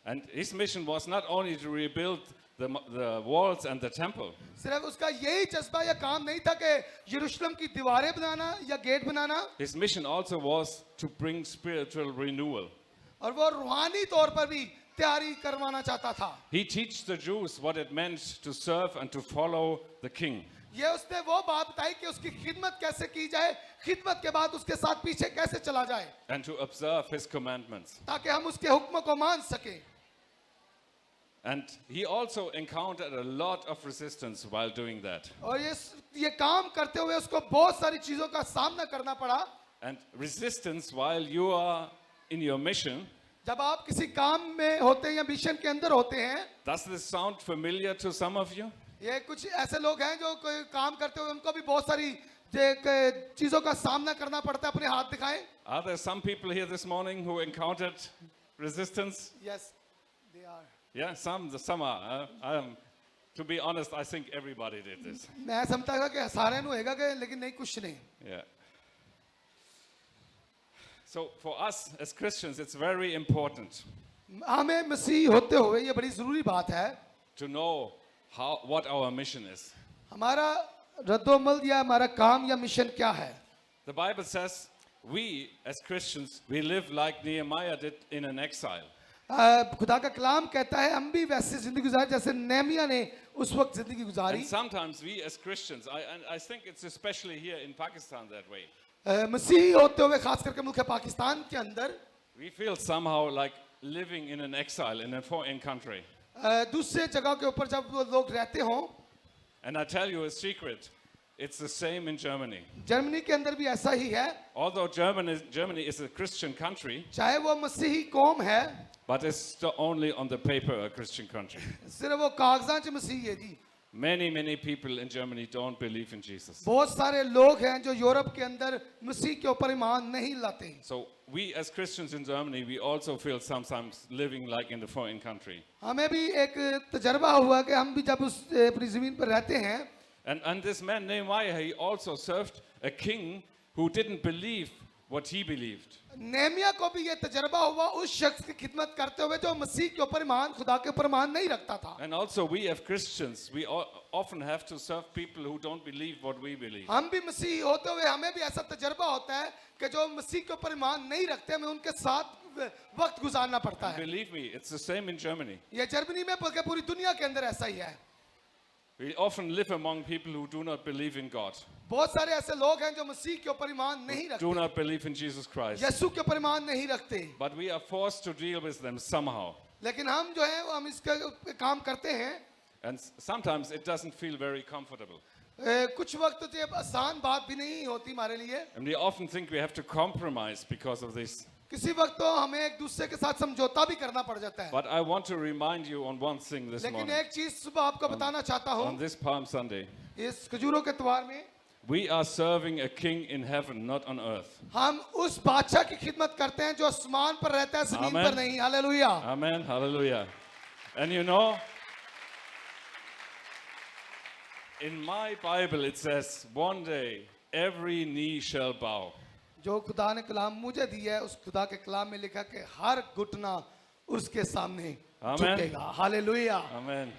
Speaker 2: And his mission was not only to rebuild the walls and the temple.
Speaker 1: सिर्फ उसका यही जज्बा या काम नहीं था कि यरूशलेम की दीवारें बनाना या gate banana.
Speaker 2: His mission also was to bring spiritual renewal.
Speaker 1: और वो रूहानी तौर पर भी तैयारी करवाना चाहता था.
Speaker 2: He teach the Jews what it meant to serve and to follow the king.
Speaker 1: ये उसने वो बात बताई कि उसकी खिदमत कैसे की जाए, खिदमत के बाद उसके साथ पीछे कैसे चला जाए,
Speaker 2: And to observe his commandments.
Speaker 1: ताकि हम उसके हुक्म को मान सके.
Speaker 2: And he also encountered a lot of resistance while doing that.
Speaker 1: और ये काम करते हुए उसको बहुत सारी चीजों का सामना करना पड़ा.
Speaker 2: And resistance while you are in your mission,
Speaker 1: जब आप किसी काम में होते हैं या मिशन के अंदर होते हैं,
Speaker 2: does this sound familiar to some of you?
Speaker 1: ये कुछ ऐसे लोग हैं जो कोई काम करते हुए उनको भी बहुत सारी चीजों का सामना करना पड़ता है. अपने हाथ दिखाएं.
Speaker 2: Are there some people here this morning who encountered resistance?
Speaker 1: Yes, they are.
Speaker 2: Yeah, some are. To be honest, I think everybody did this.
Speaker 1: मैं समझता था कि सारे नु होएगा कि लेकिन नहीं, कुछ नहीं.
Speaker 2: Yeah. So for us as Christians, it's very important
Speaker 1: हमें मसीह होते हुए ये बड़ी जरूरी बात है
Speaker 2: to know what our mission is.
Speaker 1: हमारा रद्दोमल या हमारा काम या मिशन क्या है.
Speaker 2: The Bible says we as Christians, we live like Nehemiah did in an exile.
Speaker 1: खुदा का कलाम कहता है हम भी वैसे जिंदगी गुजारी जैसे नेमिया ने उस वक्त जिंदगी गुजारी.
Speaker 2: And sometimes we as Christians, I think it's especially here in Pakistan that way.
Speaker 1: मसीही होते हुए खास करके मुल्क पाकिस्तान के अंदर
Speaker 2: We feel somehow like living in an exile in a foreign country.
Speaker 1: दूसरे जगह के ऊपर जब वो लोग रहते हों.
Speaker 2: And I tell you a secret. It's the same in Germany.
Speaker 1: Germany के अंदर भी ऐसा ही है,
Speaker 2: Although Germany is a Christian country,
Speaker 1: चाहे वो मसीही कौम है,
Speaker 2: but it's still only on the paper a Christian country.
Speaker 1: सिर्फ वो कागजां च मसीही है जी।
Speaker 2: Many people in Germany don't believe in Jesus.
Speaker 1: बहुत सारे लोग हैं जो यूरोप के अंदर मसीह के ऊपर ईमान नहीं लाते।
Speaker 2: So we as Christians in Germany, we also feel sometimes living like in the foreign country.
Speaker 1: हमें भी एक तजर्बा हुआ कि हम भी जब उस अपनी जमीन पर रहते हैं,
Speaker 2: And this man Nehemiah, he also served a king who didn't believe what he believed.
Speaker 1: Nehemiah को भी ये तजर्बा हुआ उस शख्स की खिदमत करते हुए जो मसीह के ऊपर ईमान, खुदा के ऊपर ईमान नहीं रखता था।
Speaker 2: And also we as Christians, we often have to serve people who don't believe what we believe.
Speaker 1: हम भी मसीही होते हुए हमें भी ऐसा तजर्बा होता है कि जो मसीह के ऊपर ईमान नहीं रखते, हमें उनके साथ वक्त गुजारना पड़ता है।
Speaker 2: Believe me, it's the same in Germany.
Speaker 1: ये जर्मनी में बल्कि पूरी दुनिया के अंदर ऐसा ही है।
Speaker 2: We often live among people who do not believe in God,
Speaker 1: बहुत सारे ऐसे लोग हैं जो मसीह के ऊपर ईमान नहीं
Speaker 2: do
Speaker 1: रखते,
Speaker 2: not believe in Jesus Christ.
Speaker 1: यीशु के ऊपर ईमान नहीं रखते,
Speaker 2: But we are forced to deal with them somehow.
Speaker 1: लेकिन हम जो है हम इसका काम करते हैं।
Speaker 2: And sometimes it doesn't feel very comfortable.
Speaker 1: कुछ वक्त तो ये आसान बात भी नहीं होती हमारे लिए।
Speaker 2: And we often think we have to compromise because of this.
Speaker 1: किसी वक्त तो हमें एक दूसरे के साथ समझौता भी करना पड़ जाता है।
Speaker 2: But I want to remind you on one thing this
Speaker 1: लेकिन
Speaker 2: morning.
Speaker 1: एक चीज सुबह आपको बताना चाहता
Speaker 2: On
Speaker 1: हूँ,
Speaker 2: this Palm Sunday,
Speaker 1: इस खजूरों के त्योहार में
Speaker 2: we are serving a king in heaven, not on earth.
Speaker 1: हम उस बादशाह की खिदमत करते हैं जो आसमान पर रहता है, जमीन
Speaker 2: Amen.
Speaker 1: पर नहीं। Hallelujah.
Speaker 2: Amen. Hallelujah. And you know, in my Bible it says, one day every knee shall bow.
Speaker 1: जो खुदा ने कलाम मुझे दिया है, उस खुदा के कलाम में लिखा कि हर घुटना उसके सामने
Speaker 2: Amen.
Speaker 1: झुकेगा। Hallelujah.
Speaker 2: Amen.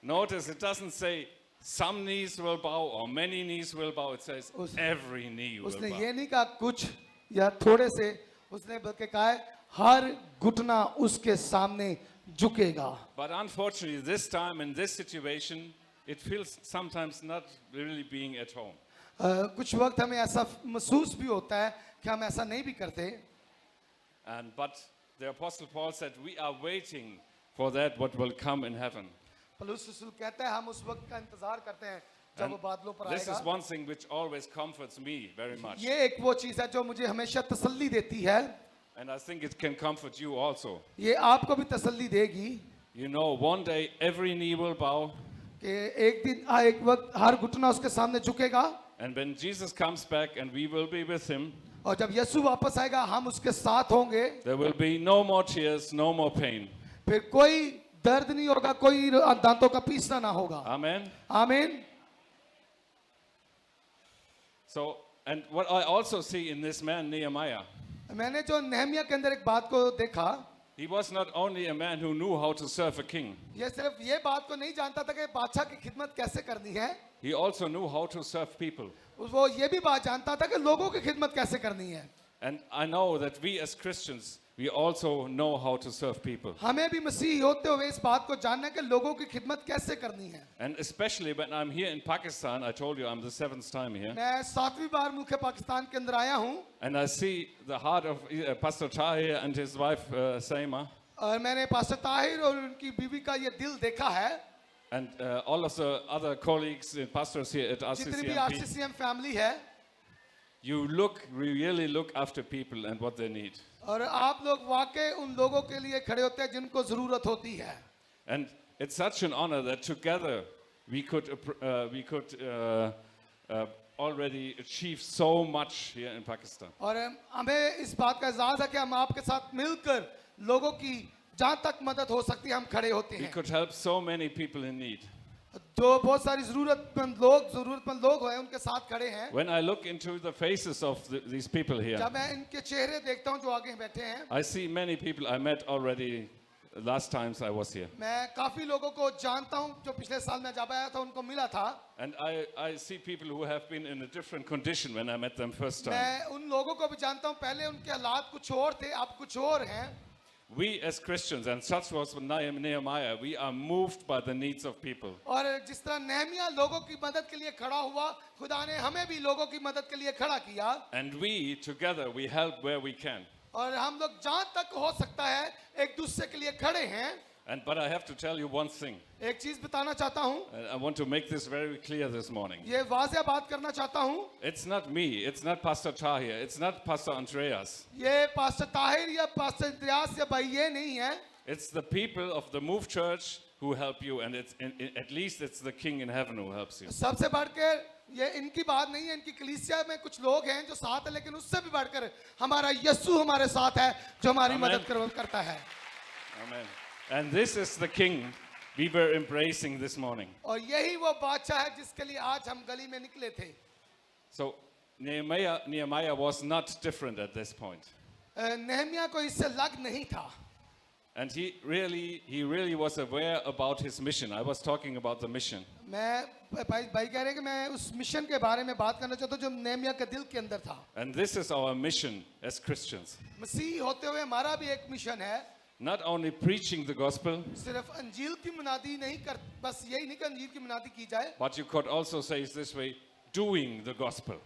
Speaker 2: Notice it doesn't say some knees will bow or many knees will bow. It says every knee will
Speaker 1: उसने
Speaker 2: bow.
Speaker 1: ये नहीं कहा कुछ या थोड़े से, उसने बल्कि कहा है हर घुटना उसके सामने झुकेगा।
Speaker 2: But unfortunately, this time in this situation, it feels sometimes not really being at home.
Speaker 1: कुछ वक्त हमें ऐसा महसूस भी होता है कि हम ऐसा नहीं भी करते।
Speaker 2: But the Apostle Paul said, we are waiting for that what will come in heaven.
Speaker 1: पौलुस रसूल कहता है हम उस वक्त का इंतजार करते हैं जब वो बादलों पर
Speaker 2: This is
Speaker 1: आएगा।
Speaker 2: one thing which always comforts me very much.
Speaker 1: ये एक वो चीज है जो मुझे हमेशा तसल्ली देती है।
Speaker 2: And I think it can comfort you also.
Speaker 1: ये आपको भी तसल्ली देगी
Speaker 2: You know, one day every knee will bow.
Speaker 1: कि एक दिन एक वक्त हर घुटना उसके सामने झुकेगा।
Speaker 2: And when Jesus comes back and we will be with him,
Speaker 1: और जब यीशु वापस आएगा हम उसके साथ होंगे।
Speaker 2: there will be no more tears, no more pain.
Speaker 1: फिर कोई दर्द नहीं होगा, कोई दांतों का पीसना ना होगा।
Speaker 2: Amen.
Speaker 1: आमीन।
Speaker 2: So, and what I also see in this man Nehemiah,
Speaker 1: मैंने जो नेहमिया के अंदर एक बात को देखा,
Speaker 2: he was not only a man who knew how to serve a king,
Speaker 1: ये सिर्फ ये बात को नहीं जानता था कि बादशाह की खिदमत कैसे करनी है,
Speaker 2: he also knew how to serve people.
Speaker 1: वो ये भी बात जानता था कि लोगों की खिदमत कैसे करनी है।
Speaker 2: And I know that we as Christians, we also know how to serve people.
Speaker 1: हमें भी मसीही होते हुए इस बात को जानना है कि लोगों की खिदमत कैसे करनी है।
Speaker 2: And especially when I'm here in Pakistan, I told you I'm the 7th time here,
Speaker 1: मैं 7वीं बार मुल्क पाकिस्तान के अंदर आया हूँ
Speaker 2: and I see the heart of Pastor Tahir and his wife Saima,
Speaker 1: और मैंने पास्टर ताहिर और उनकी बीवी का ये दिल देखा है।
Speaker 2: and all of the other colleagues and pastors here at
Speaker 1: जितनी भी
Speaker 2: RCCMP.
Speaker 1: RCCM फैमिली है,
Speaker 2: You really look after people and what they need.
Speaker 1: और आप लोग वाकई उन लोगों के लिए खड़े होते हैं जिनको जरूरत होती है।
Speaker 2: And it's such an honor that together we could already achieve so much here in Pakistan.
Speaker 1: और हमें इस बात का एजाज है कि हम आपके साथ मिलकर लोगों की जहां तक मदद हो सकती है हम खड़े होते
Speaker 2: We
Speaker 1: हैं।
Speaker 2: could help so many people in need.
Speaker 1: जो बहुत सारी जरूरतमंद लोग हैं उनके साथ खड़े हैं।
Speaker 2: When I look into the faces of these people here,
Speaker 1: जब मैं इनके चेहरे देखता हूं जो आगे बैठे हैं,
Speaker 2: I see many people I met already last times I was here.
Speaker 1: मैं काफी लोगों को जानता हूं जो पिछले साल मैं जब आया था उनको मिला था।
Speaker 2: And I see people who have been in a different condition when I met them first time.
Speaker 1: मैं उन लोगों को भी जानता हूं, पहले उनके हालात कुछ और थे, अब कुछ और हैं।
Speaker 2: We as Christians, and such was Nehemiah, we are moved by the needs of people.
Speaker 1: और जिस तरह नेहमिया लोगों की मदद के लिए खड़ा हुआ, खुदा ने हमें भी लोगों की मदद के लिए खड़ा किया।
Speaker 2: And we together, we help where we can.
Speaker 1: और हम लोग जहां तक हो सकता है एक दूसरे के लिए खड़े हैं।
Speaker 2: But I have to tell you one thing.
Speaker 1: एक चीज बताना चाहता हूँ,
Speaker 2: And I want to make this very clear this morning.
Speaker 1: ये वाज़ेह बात करना चाहता हूँ,
Speaker 2: It's not me. It's not Pastor Tahir. It's not Pastor Andreas.
Speaker 1: ये पास्टर ताहिर या पास्टर इंद्रियास या भाई ये नहीं है,
Speaker 2: It's the people of the Move Church who help you, and at least it's the King in heaven who helps you.
Speaker 1: सबसे बढ़कर ये इनकी बात नहीं है, इनकी कलीसिया में कुछ लोग हैं जो साथ है, लेकिन उससे भी बढ़कर हमारा यीशु हमारे साथ है जो हमारी
Speaker 2: Amen.
Speaker 1: मदद करता है।
Speaker 2: Amen. And this is the King we were embracing this morning.
Speaker 1: और यही वो बादशाह है जिसके लिए आज हम गली में निकले थे।
Speaker 2: So Nehemiah was not different at this point.
Speaker 1: Nehemiah को इससे लग नहीं था,
Speaker 2: And he really was aware about his mission. I was talking about the mission.
Speaker 1: मैं भाई कह रहे हैं कि मैं उस मिशन के बारे में बात करना चाहता हूँ जो नेहमिया के दिल के अंदर था।
Speaker 2: And this is our mission as Christians.
Speaker 1: मसीह होते हुए हमारा भी एक मिशन है,
Speaker 2: Not only preaching the gospel,
Speaker 1: सिर्फ अंजील की मुनादी नहीं कर, बस यही नहीं कि अंजील की मुनादी की जाए,
Speaker 2: but you could also say it this way, doing the gospel.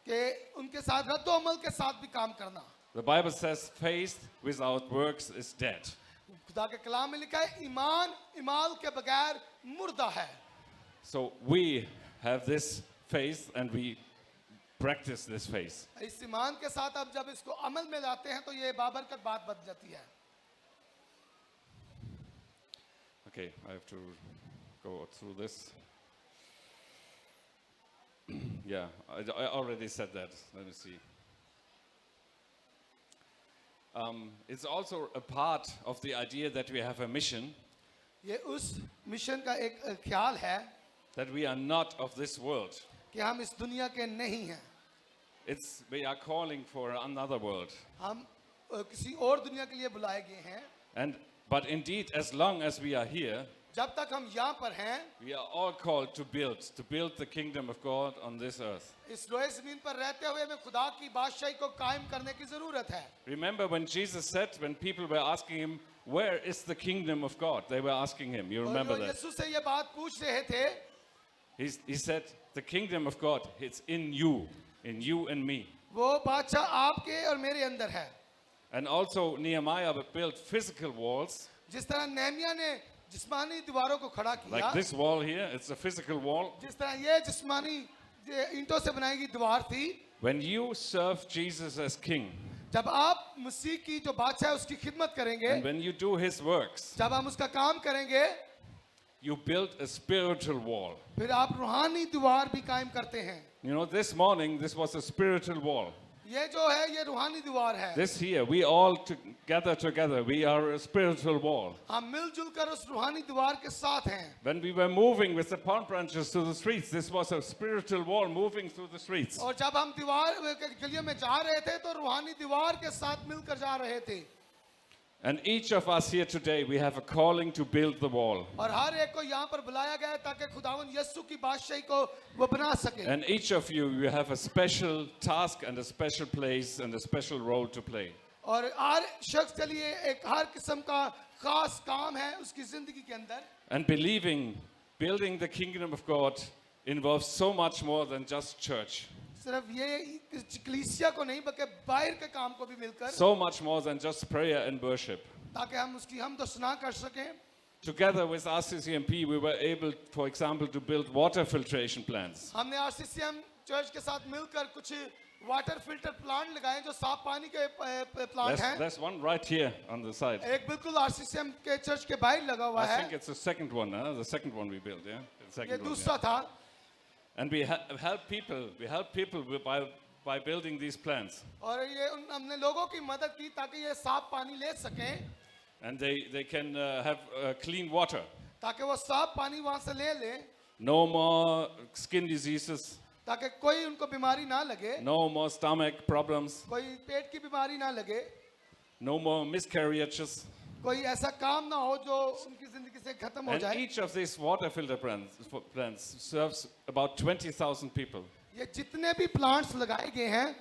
Speaker 1: कि उनके साथ रद्दो अमल के साथ भी काम करना।
Speaker 2: The Bible says faith without works is dead.
Speaker 1: खुदा के कलाम में लिखा है ईमान इमाल के बगैर मुर्दा है।
Speaker 2: So we have this faith and we practice this faith.
Speaker 1: इस ईमान के साथ अब जब इसको अमल में लाते हैं तो ये बाबरकत बात बन जाती है।
Speaker 2: Okay, I have to go through this. Yeah, I already said that. Let me see. It's also a part of the idea that we have a mission,
Speaker 1: ये उस मिशन का एक ख्याल है
Speaker 2: that we are not of this world.
Speaker 1: कि हम इस दुनिया के नहीं हैं,
Speaker 2: We are calling for another world.
Speaker 1: हम किसी और दुनिया के लिए बुलाए गए हैं।
Speaker 2: But indeed, as long as we are here,
Speaker 1: जब तक हम यहाँ पर हैं,
Speaker 2: we are all called to build the kingdom of God on this earth.
Speaker 1: इस लोहे जमीन पर रहते हुए हमें खुदा की बादशाही को कायम करने की जरूरत है।
Speaker 2: Remember when Jesus said, when people were asking him, where is the kingdom of God? They were asking him. You remember
Speaker 1: और जो
Speaker 2: that?
Speaker 1: यीशु से ये बात पूछ रहे थे,
Speaker 2: He said, the kingdom of God, it's in you and me.
Speaker 1: वो बादशाह आपके और मेरे अंदर है।
Speaker 2: And also Nehemiah built physical walls,
Speaker 1: जिस तरह नेहमिया ने जिस्मानी दीवारों को खड़ा किया,
Speaker 2: like this wall here, it's a physical wall.
Speaker 1: जिस तरह ये जिस्मानी ईंटों से बनाई गई दीवार थी।
Speaker 2: When you serve Jesus as king,
Speaker 1: जब आप मसीह की जो बादशाह है उसकी खिदमत करेंगे,
Speaker 2: and when you do his works,
Speaker 1: जब हम उसका काम करेंगे,
Speaker 2: you build a spiritual wall.
Speaker 1: फिर आप रूहानी दीवार भी कायम करते हैं।
Speaker 2: You know, this morning, this was a spiritual wall.
Speaker 1: ये जो है ये रूहानी दीवार है।
Speaker 2: This here, we all together, we are a spiritual wall.
Speaker 1: हम मिलजुल कर उस रूहानी दीवार के साथ हैं।
Speaker 2: When we were moving with the palm branches to the streets, this was a spiritual wall moving through the streets.
Speaker 1: और जब हम दीवार गलियों में जा रहे थे तो रूहानी दीवार के साथ मिलकर जा रहे थे।
Speaker 2: And each of us here today, we have a calling to build the wall.
Speaker 1: और हर एक को यहाँ पर बुलाया गया है ताकि खुदावन यीशु की बादशाही को वो बना सके।
Speaker 2: And each of you have a special task and a special place and a special role to play.
Speaker 1: और हर शख्स के लिए एक हर किस्म का खास काम है उसकी जिंदगी के अंदर।
Speaker 2: And building the kingdom of God involves so much more than just church.
Speaker 1: सिर्फ ये कलीसिया को नहीं बल्कि बाहर के काम को भी मिलकर,
Speaker 2: So much more than just prayer and worship.
Speaker 1: ताकि हम उसकी हम तो सुना कर सकें।
Speaker 2: Together with RCCMP, we were able, for example, to build water filtration plants.
Speaker 1: हमने आरसीसीएम चर्च के साथ मिलकर कुछ वाटर फिल्टर प्लांट लगाए जो साफ पानी के प्लांट हैं।
Speaker 2: There's one right here on the side.
Speaker 1: एक बिल्कुल आरसीसीएम के चर्च के बाहर लगा हुआ
Speaker 2: I think
Speaker 1: है।
Speaker 2: it's the second one, the second one we built, yeah? The
Speaker 1: ये
Speaker 2: second one,
Speaker 1: दूसरा
Speaker 2: yeah.
Speaker 1: था।
Speaker 2: And we help people by building these plants.
Speaker 1: और ये हमने लोगों की मदद की ताकि ये साफ पानी ले सकें,
Speaker 2: And they can have clean water.
Speaker 1: ताकि वो साफ पानी वहां से ले लें,
Speaker 2: No more skin diseases,
Speaker 1: ताकि कोई उनको बीमारी ना लगे,
Speaker 2: no more stomach problems,
Speaker 1: कोई पेट की बीमारी ना लगे,
Speaker 2: no more miscarriages.
Speaker 1: कोई ऐसा काम ना हो जो उनकी जिंदगी से खत्म हो
Speaker 2: And
Speaker 1: जाए।
Speaker 2: each of these water filter plants serves about 20,000 people.
Speaker 1: ये जितने भी प्लांट्स लगाए गए हैं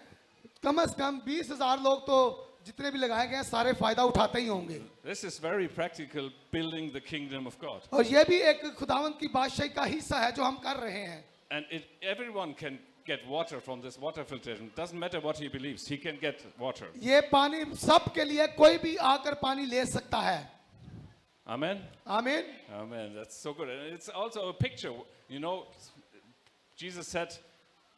Speaker 1: कम से कम 20,000 लोग तो जितने भी लगाए गए हैं सारे फायदा उठाते ही होंगे।
Speaker 2: This is very practical, building the kingdom of God.
Speaker 1: और ये भी एक खुदावंत की बादशाही का हिस्सा है जो हम कर रहे हैं।
Speaker 2: And everyone can get water from this water filtration. Doesn't matter what he believes, he can get water.
Speaker 1: ये पानी सब के लिए कोई भी आकर पानी ले सकता है।
Speaker 2: Amen?
Speaker 1: आमीन।
Speaker 2: Amen. That's so good. And it's also a picture. You know, Jesus said,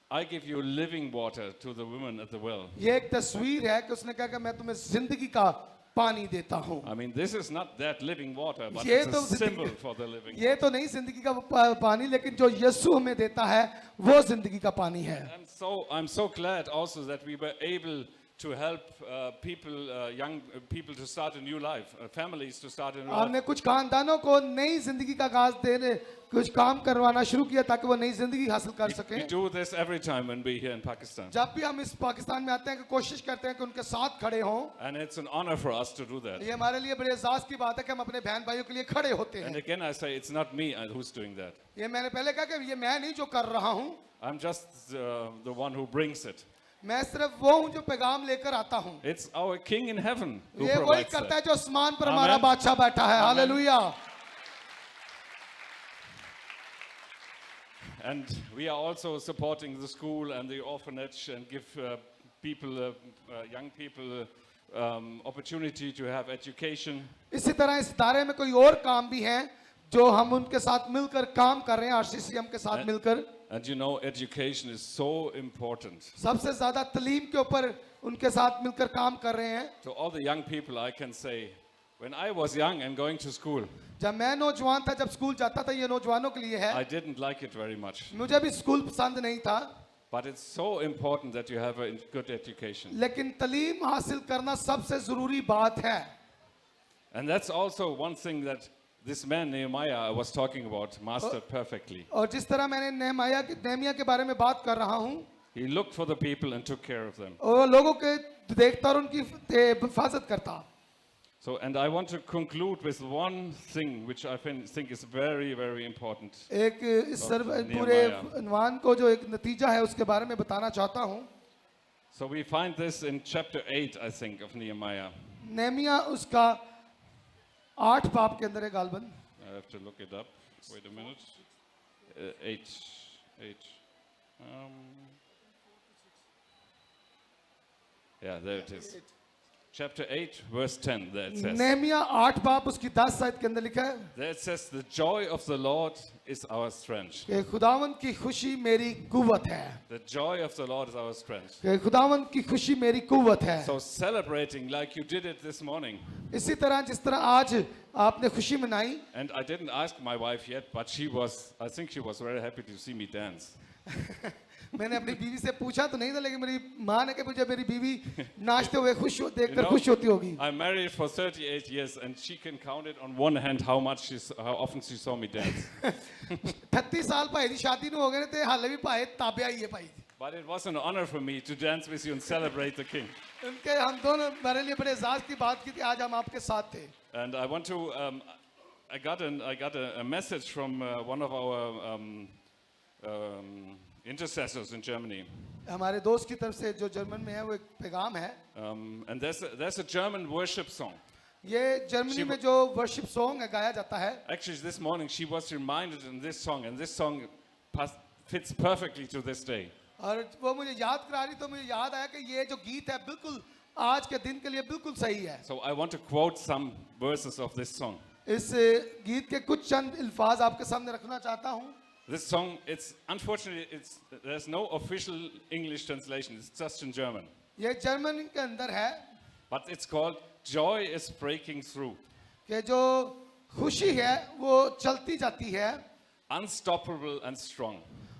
Speaker 2: I give you living water to the woman at the well.
Speaker 1: ये एक तस्वीर है कि उसने कहा कि मैं तुम्हें जिंदगी का पानी देता हूँ।
Speaker 2: I mean, this is not that living water, but
Speaker 1: ये
Speaker 2: it's a
Speaker 1: तो
Speaker 2: symbol
Speaker 1: जिंदगी
Speaker 2: for the living.
Speaker 1: ये तो नहीं जिंदगी का पानी, लेकिन जो यीशु हमें देता है वो जिंदगी का पानी है।
Speaker 2: I'm so glad also that we were able to help young people to start a new life, families to start a new life.
Speaker 1: हमने कुछ खानदानों को नई जिंदगी का आगाज देने कुछ काम करवाना शुरू किया ताकि वो नई जिंदगी हासिल कर
Speaker 2: We
Speaker 1: सकें।
Speaker 2: do this every time when we're here in Pakistan.
Speaker 1: जब भी हम इस पाकिस्तान में आते हैं कि कोशिश करते हैं कि उनके साथ खड़े हों।
Speaker 2: And it's an honor for us to do that.
Speaker 1: ये हमारे लिए बड़े एजाज की बात है कि हम अपने बहन भाइयों के लिए खड़े होते
Speaker 2: And
Speaker 1: हैं।
Speaker 2: again, I say it's not me who's doing that.
Speaker 1: ये मैंने पहले कहा कि ये मैं नहीं जो कर रहा हूँ,
Speaker 2: I'm just the one who brings it.
Speaker 1: मैं सिर्फ वो हूँ जो पैगाम लेकर आता हूँ।
Speaker 2: It's our King in heaven who
Speaker 1: ये वही
Speaker 2: provides
Speaker 1: करता
Speaker 2: that.
Speaker 1: है जो आसमान पर हमारा
Speaker 2: Amen.
Speaker 1: बादशाह बैठा है।
Speaker 2: Amen.
Speaker 1: Hallelujah.
Speaker 2: And we are also supporting the school and the orphanage and give young people opportunity to have education.
Speaker 1: इसी तरह इस दायरे में कोई और काम भी हैं जो हम उनके साथ मिलकर काम कर रहे हैं, आरसीसीएम के साथ मिलकर।
Speaker 2: And you know, education is so important.
Speaker 1: सबसे ज्यादा तालीम के ऊपर उनके साथ मिलकर काम कर रहे हैं।
Speaker 2: To all the young people, I can say, when I was young and going to school,
Speaker 1: जब मैं नौजवान था, जब स्कूल जाता था, ये नौजवानों के लिए है,
Speaker 2: I didn't like it very much.
Speaker 1: मुझे भी स्कूल पसंद नहीं था,
Speaker 2: But it's so important that you have a good education.
Speaker 1: लेकिन तालीम हासिल करना सबसे जरूरी बात है।
Speaker 2: And that's also one thing that this man Nehemiah I was talking about mastered perfectly.
Speaker 1: और जिस तरह मैंने नेहमिया के बारे में बात कर रहा हूँ,
Speaker 2: He looked for the people and took care of them.
Speaker 1: और लोगों के देखता और उनकी हिफाजत करता।
Speaker 2: So, and I want to conclude with one thing which I think is very, very important.
Speaker 1: एक इस पूरे
Speaker 2: नेहमिया।
Speaker 1: अनवान को जो एक नतीजा है उसके बारे में बताना चाहता हूँ।
Speaker 2: So we find this in chapter 8, I think, of Nehemiah.
Speaker 1: Nehemiah उसका 8 बाब के अंदर है गालबन।
Speaker 2: I have to look it up. Wait a minute. 8. Yeah, there it is. Chapter 8, verse 10, there it says.
Speaker 1: Nehemiah 8 बाब उसकी 10 आयत के अंदर लिखा है
Speaker 2: There it says, the joy of the Lord is our strength.
Speaker 1: कि खुदावंद की खुशी मेरी कुव्वत है।
Speaker 2: The joy of the Lord is our strength.
Speaker 1: कि खुदावंद की खुशी मेरी कुव्वत है।
Speaker 2: So celebrating like you did it this morning.
Speaker 1: इसी तरह जिस तरह आज आपने खुशी मनाई,
Speaker 2: And I didn't ask my wife yet, but I think she was very happy to see me dance.
Speaker 1: मैंने अपनी बीवी से पूछा तो नहीं था, लेकिन मेरी माँ ने कहा मुझे मेरी बीवी नाचते हुए
Speaker 2: You
Speaker 1: देखकर
Speaker 2: know,
Speaker 1: खुश होती होगी।
Speaker 2: I'm married for 38 years and she can count it on one hand how often she saw me dance.
Speaker 1: 38 साल भाई दी शादी ਨੂੰ ਹੋ ਗਏ ਨੇ ਤੇ ਹਾਲੇ ਵੀ ਭਾਈ ਤਾਬਿਆ ਹੀ ਹੈ ਭਾਈ।
Speaker 2: But it was an honor for me to dance with you and celebrate the King.
Speaker 1: उनके हम दोनों मेरे लिए बड़े एजाज की बात की थी, आज हम आपके साथ थे।
Speaker 2: And I want to, I got a message from one of our intercessors in Germany.
Speaker 1: हमारे दोस्त की तरफ से जो जर्मन में है वो एक पैगाम है।
Speaker 2: And there's a German worship song.
Speaker 1: ये जर्मनी में जो वर्शिप सॉन्ग है गाया जाता है।
Speaker 2: Actually, this morning she was reminded in this song, and this song fits perfectly to this day.
Speaker 1: और वो मुझे याद करा रही तो मुझे याद आया कि ये जो गीत है बिल्कुल आज के दिन के लिए बिल्कुल सही है।
Speaker 2: So I want to quote some verses of this song.
Speaker 1: इस गीत के कुछ चंद अल्फाज आपके सामने रखना चाहता हूँ।
Speaker 2: This song, there's no official English translation. It's just in German.
Speaker 1: ये जर्मनी के अंदर है
Speaker 2: But it's called "Joy is Breaking Through."
Speaker 1: कि जो खुशी है वो चलती जाती है,
Speaker 2: Unstoppable and strong.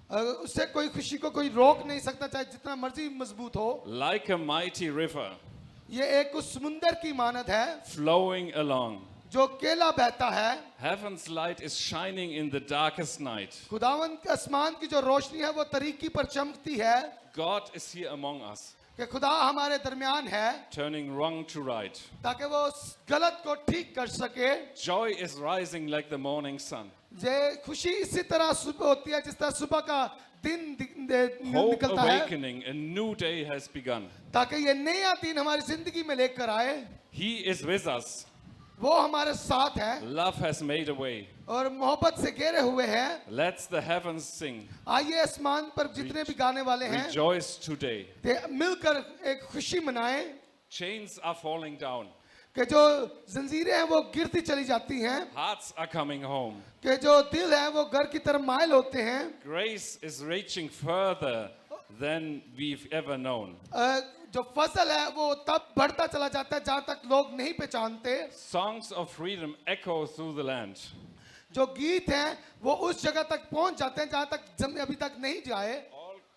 Speaker 1: उससे कोई खुशी को कोई रोक नहीं सकता, चाहे जितना मर्जी मजबूत हो।
Speaker 2: Like a mighty river
Speaker 1: ये एक उस समुंदर की मानद है
Speaker 2: flowing along.
Speaker 1: जो केला बहता है।
Speaker 2: Heaven's light is shining in the darkest night.
Speaker 1: खुदावन के आसमान की जो रोशनी है वो तरीकी पर चमकती है।
Speaker 2: God is here among us,
Speaker 1: कि खुदा हमारे दरमियान है
Speaker 2: turning wrong to right.
Speaker 1: ताकि वो गलत को ठीक कर सके।
Speaker 2: Joy is rising like the morning sun.
Speaker 1: ये खुशी इसी तरह सुबह होती है जिस तरह सुबह का दिन
Speaker 2: Hope
Speaker 1: निकलता है,
Speaker 2: awakening, a new day has begun.
Speaker 1: ताकि ये नया दिन हमारी जिंदगी में लेकर आए।
Speaker 2: He is with us.
Speaker 1: वो हमारे साथ है
Speaker 2: Love has made a way.
Speaker 1: और मोहब्बत से घेरे हुए हैं।
Speaker 2: Let the heavens sing.
Speaker 1: आइए आसमान पर जितने भी गाने वाले हैं
Speaker 2: Rejoice today.
Speaker 1: मिलकर एक खुशी मनाएं।
Speaker 2: Chains are falling down.
Speaker 1: कि जो जंजीरें हैं वो गिरती चली जाती हैं,
Speaker 2: Hearts are coming home.
Speaker 1: कि जो दिल है वो घर की तरफ माइल होते हैं,
Speaker 2: Grace is reaching further than we've ever known.
Speaker 1: जो फसल है वो तब बढ़ता चला जाता है जहां तक लोग नहीं पहचानते।
Speaker 2: Songs of freedom echo through the land.
Speaker 1: जो गीत हैं वो उस जगह तक पहुंच जाते हैं जहां तक जमीन अभी तक नहीं जाए।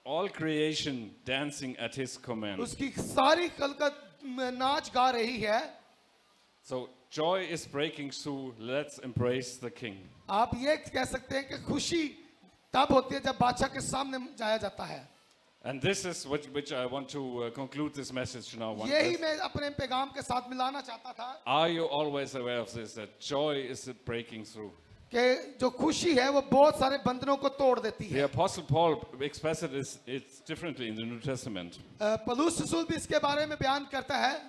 Speaker 2: All creation dancing at his command.
Speaker 1: उसकी सारी खलकत नाच गा रही है।
Speaker 2: So joy is breaking through. Let's embrace the King.
Speaker 1: आप ये कह सकते हैं कि खुशी तब होती है जब बादशाह के सामने जाया जाता है।
Speaker 2: And this is which I want to conclude this message now.
Speaker 1: यही मैं अपने पैगाम के साथ मिलाना चाहता था
Speaker 2: Are you always aware of this? That joy is breaking through.
Speaker 1: कि जो खुशी है वो बहुत सारे बंधनों को तोड़ देती
Speaker 2: The
Speaker 1: है।
Speaker 2: Apostle Paul expresses it differently in the New Testament.
Speaker 1: पौलुस रसूल भी इसके बारे में बयान करता है।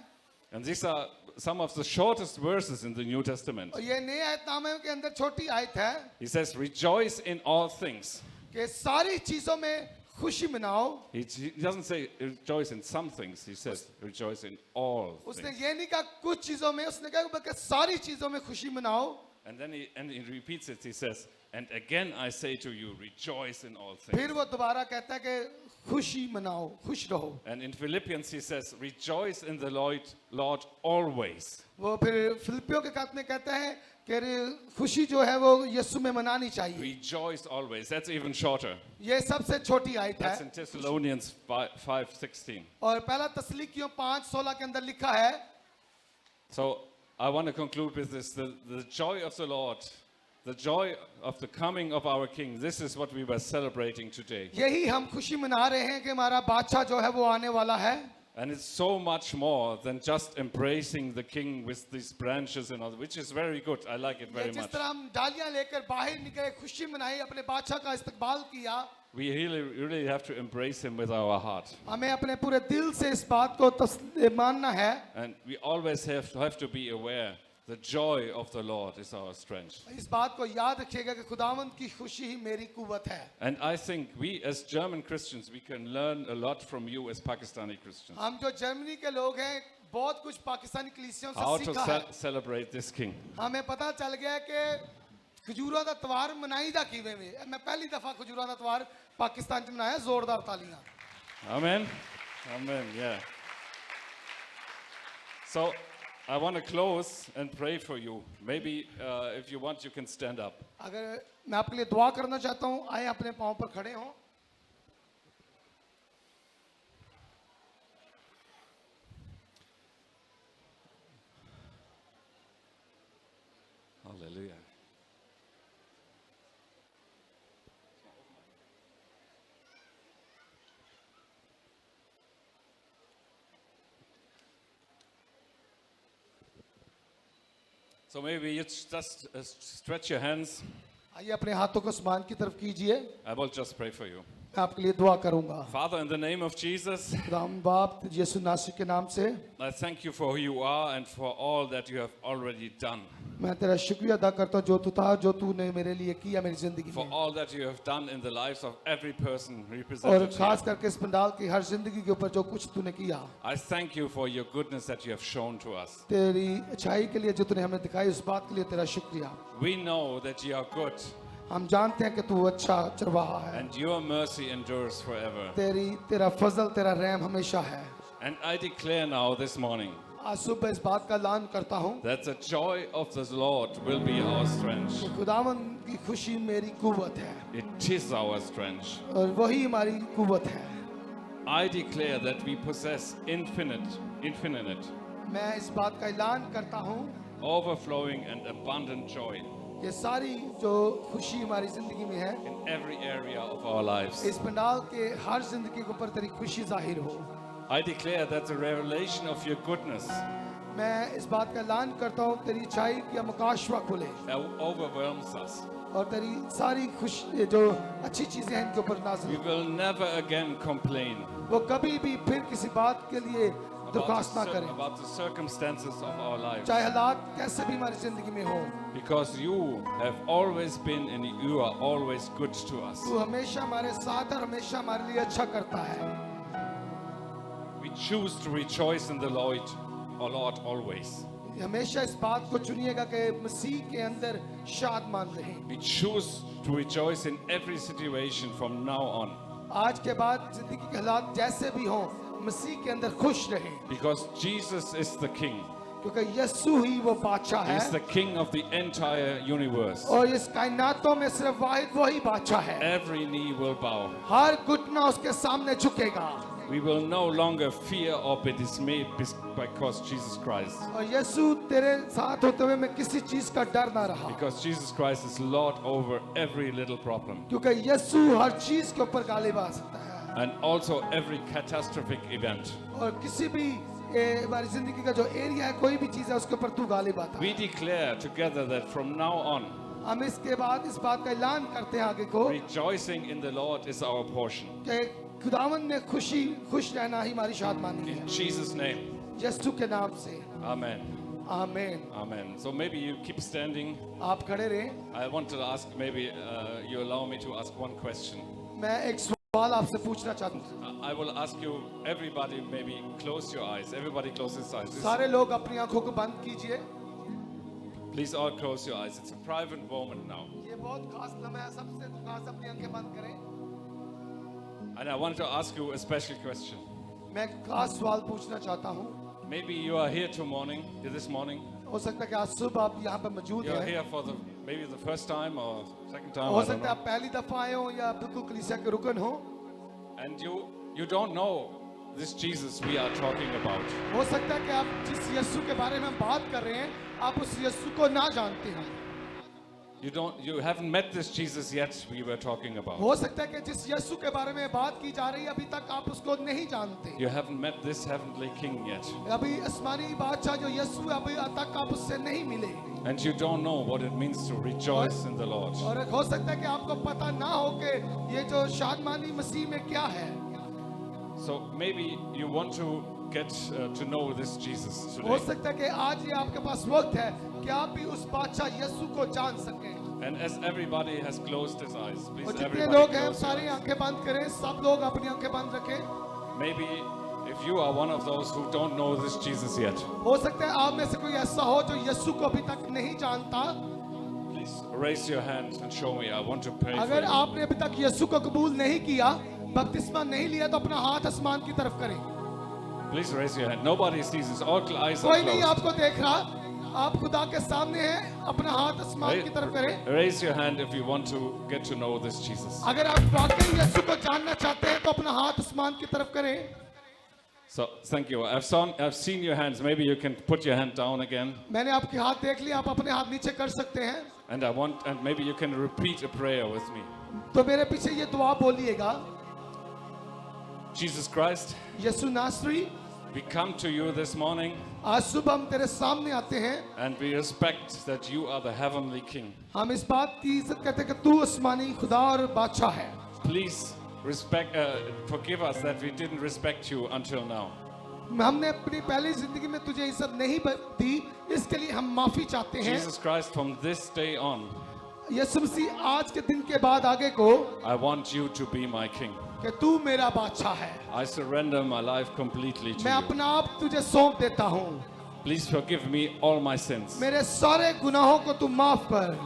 Speaker 2: And these are some of the shortest verses in the New Testament.
Speaker 1: और ये नए आयतनामे के अंदर छोटी आयत है
Speaker 2: He says, rejoice in all things.
Speaker 1: कि सारी चीजों में खुशी मनाओ।
Speaker 2: He doesn't say rejoice in some things. He says rejoice in all
Speaker 1: उसने
Speaker 2: things.
Speaker 1: ये नहीं कहा कुछ चीजों में, उसने कहा बल्कि सारी चीजों में खुशी मनाओ।
Speaker 2: And then he repeats it. He says, and again I say to you, rejoice in all things.
Speaker 1: फिर वो दोबारा कहता है कि खुशी मनाओ, खुश रहो।
Speaker 2: And in Philippians he says, rejoice in the Lord always.
Speaker 1: वो फिर फिलिपियों के खत में कहता है कि अरे खुशी जो है वो यीशु में मनानी चाहिए।
Speaker 2: Rejoice always. That's even shorter.
Speaker 1: ये सबसे छोटी आयत
Speaker 2: That's in
Speaker 1: है
Speaker 2: Thessalonians 5:16.
Speaker 1: और पहला तस्लीकियों 5:16 के अंदर लिखा है।
Speaker 2: So I want to conclude with this. The joy of the Lord, the joy of the coming of our King. This is what we were celebrating today.
Speaker 1: यही हम खुशी मना रहे हैं कि हमारा बादशाह जो है वो आने वाला है।
Speaker 2: And it's so much more than just embracing the King with these branches and all, which is very good. I like it
Speaker 1: ये
Speaker 2: very
Speaker 1: जिस
Speaker 2: much.
Speaker 1: तरह हम डालियां लेकर बाहर निकले, खुशी मनाई, अपने बादशाह का इस्तकबाल किया,
Speaker 2: We really have to embrace him with our heart.
Speaker 1: हमें अपने पूरे दिल से इस बात को मानना है।
Speaker 2: And we always have to be aware the joy of the Lord is our strength.
Speaker 1: इस बात को याद रखिएगा कि खुदावंद की खुशी ही मेरी कुव्वत है।
Speaker 2: And I think we as German Christians, we can learn a lot from you as Pakistani Christians.
Speaker 1: हम जो जर्मनी के लोग हैं बहुत कुछ पाकिस्तानी कलीसियों
Speaker 2: How
Speaker 1: से
Speaker 2: to
Speaker 1: सीखा है।
Speaker 2: celebrate this King.
Speaker 1: हमें पता चल गया कि खजूरों का त्योहार मनाईदा किवे में। मैं पहली दफा खजूरों का त्योहार पाकिस्तान में मनाया। जोरदार तालियां।
Speaker 2: Amen. Amen. Yeah. So I want to close and pray for you. Maybe if you want, you can stand up.
Speaker 1: अगर मैं आपके लिए दुआ करना चाहता हूँ, आए अपने पांव पर खड़े हों।
Speaker 2: Hallelujah. So maybe you just stretch your hands.
Speaker 1: आइए अपने हाथों को आसमान की तरफ कीजिए।
Speaker 2: I will just pray for you.
Speaker 1: मैं आपके लिए दुआ करूंगा।
Speaker 2: Father, in the name of Jesus,
Speaker 1: खुदाम बाप यीशु नासरी के नाम से
Speaker 2: I thank you for who you are and for all that you have already done.
Speaker 1: मैं तेरा शुक्रिया अदा करता हूँ जो तू था, जो तूने मेरे लिए किया मेरी जिंदगी
Speaker 2: For
Speaker 1: में,
Speaker 2: all that you have done in the lives of every person
Speaker 1: और
Speaker 2: represented
Speaker 1: खास
Speaker 2: here.
Speaker 1: करके इस पंडाल की हर जिंदगी के ऊपर जो कुछ तूने किया,
Speaker 2: I thank you for your goodness that you have shown to us.
Speaker 1: तेरी अच्छाई के लिए जो तूने हमें दिखाई, उस बात के लिए तेरा शुक्रिया।
Speaker 2: We know that you are good
Speaker 1: हम जानते हैं कि तू अच्छा चरवाहा है,
Speaker 2: and your mercy endures forever.
Speaker 1: तेरा फजल, तेरा रहम हमेशा है।
Speaker 2: And I declare now this morning
Speaker 1: आज सुबह इस बात का ऐलान करता हूँ
Speaker 2: that the joy of the Lord will be our strength.
Speaker 1: कि खुदावन की खुशी मेरी कुव्वत है
Speaker 2: It is our strength.
Speaker 1: और वही हमारी कुव्वत है।
Speaker 2: I declare that we possess infinite,
Speaker 1: मैं इस बात का ऐलान करता हूँ
Speaker 2: overflowing and abundant joy
Speaker 1: कि सारी जो खुशी हमारी जिंदगी में है,
Speaker 2: in every area of our lives.
Speaker 1: इस पंडाल के हर जिंदगी के ऊपर तेरी खुशी जाहिर हो।
Speaker 2: I declare that the revelation of your goodness
Speaker 1: मैं इस बात का ऐलान करता हूँ तेरी अच्छाई की मकाशवा खुले
Speaker 2: overwhelms us.
Speaker 1: और तेरी सारी खुशी जो अच्छी चीजें हैं इनके ऊपर नाज़िल
Speaker 2: We
Speaker 1: हो।
Speaker 2: will never again complain
Speaker 1: वो कभी भी फिर किसी बात के लिए दरख्वास्त ना करें,
Speaker 2: about the circumstances of our lives.
Speaker 1: चाहे हालात कैसे भी हमारी जिंदगी में हो।
Speaker 2: Because you have always been and you are always good to us.
Speaker 1: तू हमेशा हमारे साथ और हमेशा हमारे लिए अच्छा करता है।
Speaker 2: We choose to rejoice in the Lord, our Lord always.
Speaker 1: हमेशा इस बात को चुनिएगा कि मसीह के अंदर शादमान रहें।
Speaker 2: We choose to rejoice in every situation from now on
Speaker 1: आज के बाद जिंदगी के हालात जैसे भी हों, मसीह के अंदर खुश रहें,
Speaker 2: because Jesus is the King.
Speaker 1: क्योंकि यीशु ही वो बादशाह
Speaker 2: He is
Speaker 1: है
Speaker 2: the King of the entire universe.
Speaker 1: और इस कायनातों में सिर्फ वाहिद वही बादशाह है।
Speaker 2: Every knee will bow.
Speaker 1: हर घुटना उसके सामने झुकेगा
Speaker 2: We will no longer fear or be dismayed because Jesus Christ.
Speaker 1: और यीशु तेरे साथ होते हुए मैं किसी चीज का डर ना रहा,
Speaker 2: Because Jesus Christ is Lord over every little problem
Speaker 1: क्योंकि यीशु हर चीज के ऊपर गालिब आ सकता है
Speaker 2: and also every catastrophic event.
Speaker 1: और किसी भी हमारी जिंदगी का जो एरिया है, कोई भी चीज है, उसके ऊपर तू गालिब आता है।
Speaker 2: We declare together that from now on,
Speaker 1: हम इसके बाद इस बात का ऐलान करते हैं आगे को
Speaker 2: rejoicing in the Lord is our portion.
Speaker 1: कि खुदावन में खुश रहना ही हमारी शादमानी है,
Speaker 2: In Jesus' name.
Speaker 1: यीशु के नाम से
Speaker 2: Amen.
Speaker 1: आमीन।
Speaker 2: Amen. So maybe you keep standing.
Speaker 1: आप खड़े रहें।
Speaker 2: I want to ask, maybe you allow me to ask one question.
Speaker 1: मैं एक सवाल आपसे पूछना चाहता हूँ।
Speaker 2: I will ask you, everybody, maybe close your eyes. Everybody close his eyes.
Speaker 1: सारे लोग अपनी आंखों को बंद कीजिए।
Speaker 2: Please all close your eyes. It's a private moment now.
Speaker 1: ये बहुत खास लम्हा है, सबसे खास अपनी आंखें बंद करें।
Speaker 2: And I want to ask you a special question.
Speaker 1: मैं एक खास सवाल पूछना चाहता हूँ।
Speaker 2: Maybe you are here this morning.
Speaker 1: हो सकता है कि आज सुबह आप यहाँ पे मौजूद
Speaker 2: You are
Speaker 1: हैं।
Speaker 2: here for maybe the first time or second time.
Speaker 1: हो
Speaker 2: I don't
Speaker 1: सकता है
Speaker 2: know.
Speaker 1: आप पहली दफा आए हो या बिल्कुल कलीसिया के रुकन हो।
Speaker 2: And you don't know this Jesus we are talking about.
Speaker 1: हो सकता है कि आप जिस यीशु के बारे में बात कर रहे हैं, आप उस यीशु को ना जानते हैं।
Speaker 2: You haven't met this Jesus yet we were talking about.
Speaker 1: हो सकता है कि जिस यीशु के बारे में बात की जा रही है, अभी तक आप उसको नहीं जानते।
Speaker 2: You haven't met this heavenly King yet.
Speaker 1: अभी आसमानी बादशाह जो यीशु है, अभी तक आप उससे नहीं मिले।
Speaker 2: And you don't know what it means to rejoice in the Lord.
Speaker 1: और हो सकता है कि आपको पता ना हो कि ये जो शादमानी मसीह में क्या है।
Speaker 2: So maybe you want to get to know this Jesus
Speaker 1: हो
Speaker 2: today.
Speaker 1: सकता है कि आज ये आपके पास वक्त है कि आप भी उस बादशाह यीशु को जान सकें।
Speaker 2: And as everybody has closed his eyes, please
Speaker 1: और जितने
Speaker 2: everybody
Speaker 1: लोग हैं,
Speaker 2: close your
Speaker 1: सारी
Speaker 2: eyes.
Speaker 1: आंखें बंद करें, सब लोग अपनी आंखें बंद रखें।
Speaker 2: Maybe if you are one of those who don't know this Jesus yet,
Speaker 1: हो सकता है आप में से कोई ऐसा हो जो यीशु को अभी तक नहीं जानता।
Speaker 2: please raise your hand and show me. I want to pray for
Speaker 1: अगर
Speaker 2: you.
Speaker 1: आपने अभी तक यीशु को कबूल नहीं किया, बपतिस्मा नहीं लिया, तो अपना हाथ आसमान की तरफ करें।
Speaker 2: Please raise your hand. Nobody sees this. All eyes are
Speaker 1: कोई नहीं
Speaker 2: closed.
Speaker 1: आपको देख रहा, आप खुदा के सामने हैं, अपना हाथ आसमान की तरफ करें।
Speaker 2: Raise your hand if you want to get to know this Jesus.
Speaker 1: अगर आप वाकई यीशु को जानना चाहते हैं तो अपना हाथ आसमान की तरफ करें।
Speaker 2: So thank you. I've seen your hands. Maybe you can put your hand down again.
Speaker 1: मैंने आपके हाथ देख लिया, आप अपने हाथ नीचे कर सकते हैं।
Speaker 2: And maybe you can repeat a prayer with me.
Speaker 1: तो मेरे पीछे ये दुआ बोलिएगा।
Speaker 2: Jesus Christ,
Speaker 1: यीशु नासरी,
Speaker 2: we come to you this morning
Speaker 1: आज सुबह हम तेरे सामने आते हैं।
Speaker 2: and we respect that you are the heavenly King.
Speaker 1: हम इस बात की इज्जत करते हैं कि तू आसमानी खुदा और बादशाह है।
Speaker 2: Please forgive us that we didn't respect you until now.
Speaker 1: हमने अपनी पहली जिंदगी में तुझे इज्जत नहीं दी, इसके लिए हम माफी चाहते हैं।
Speaker 2: Jesus Christ, from this day on,
Speaker 1: यीशु मसीह आज के दिन के बाद आगे को
Speaker 2: I want you to be my King.
Speaker 1: कि तू मेरा बादशाह है।
Speaker 2: I surrender my life completely to
Speaker 1: मैं
Speaker 2: you.
Speaker 1: अपना आप तुझे सौंप देता हूँ।
Speaker 2: Please forgive me all my sins.
Speaker 1: मेरे सारे गुनाहों को तू माफ कर।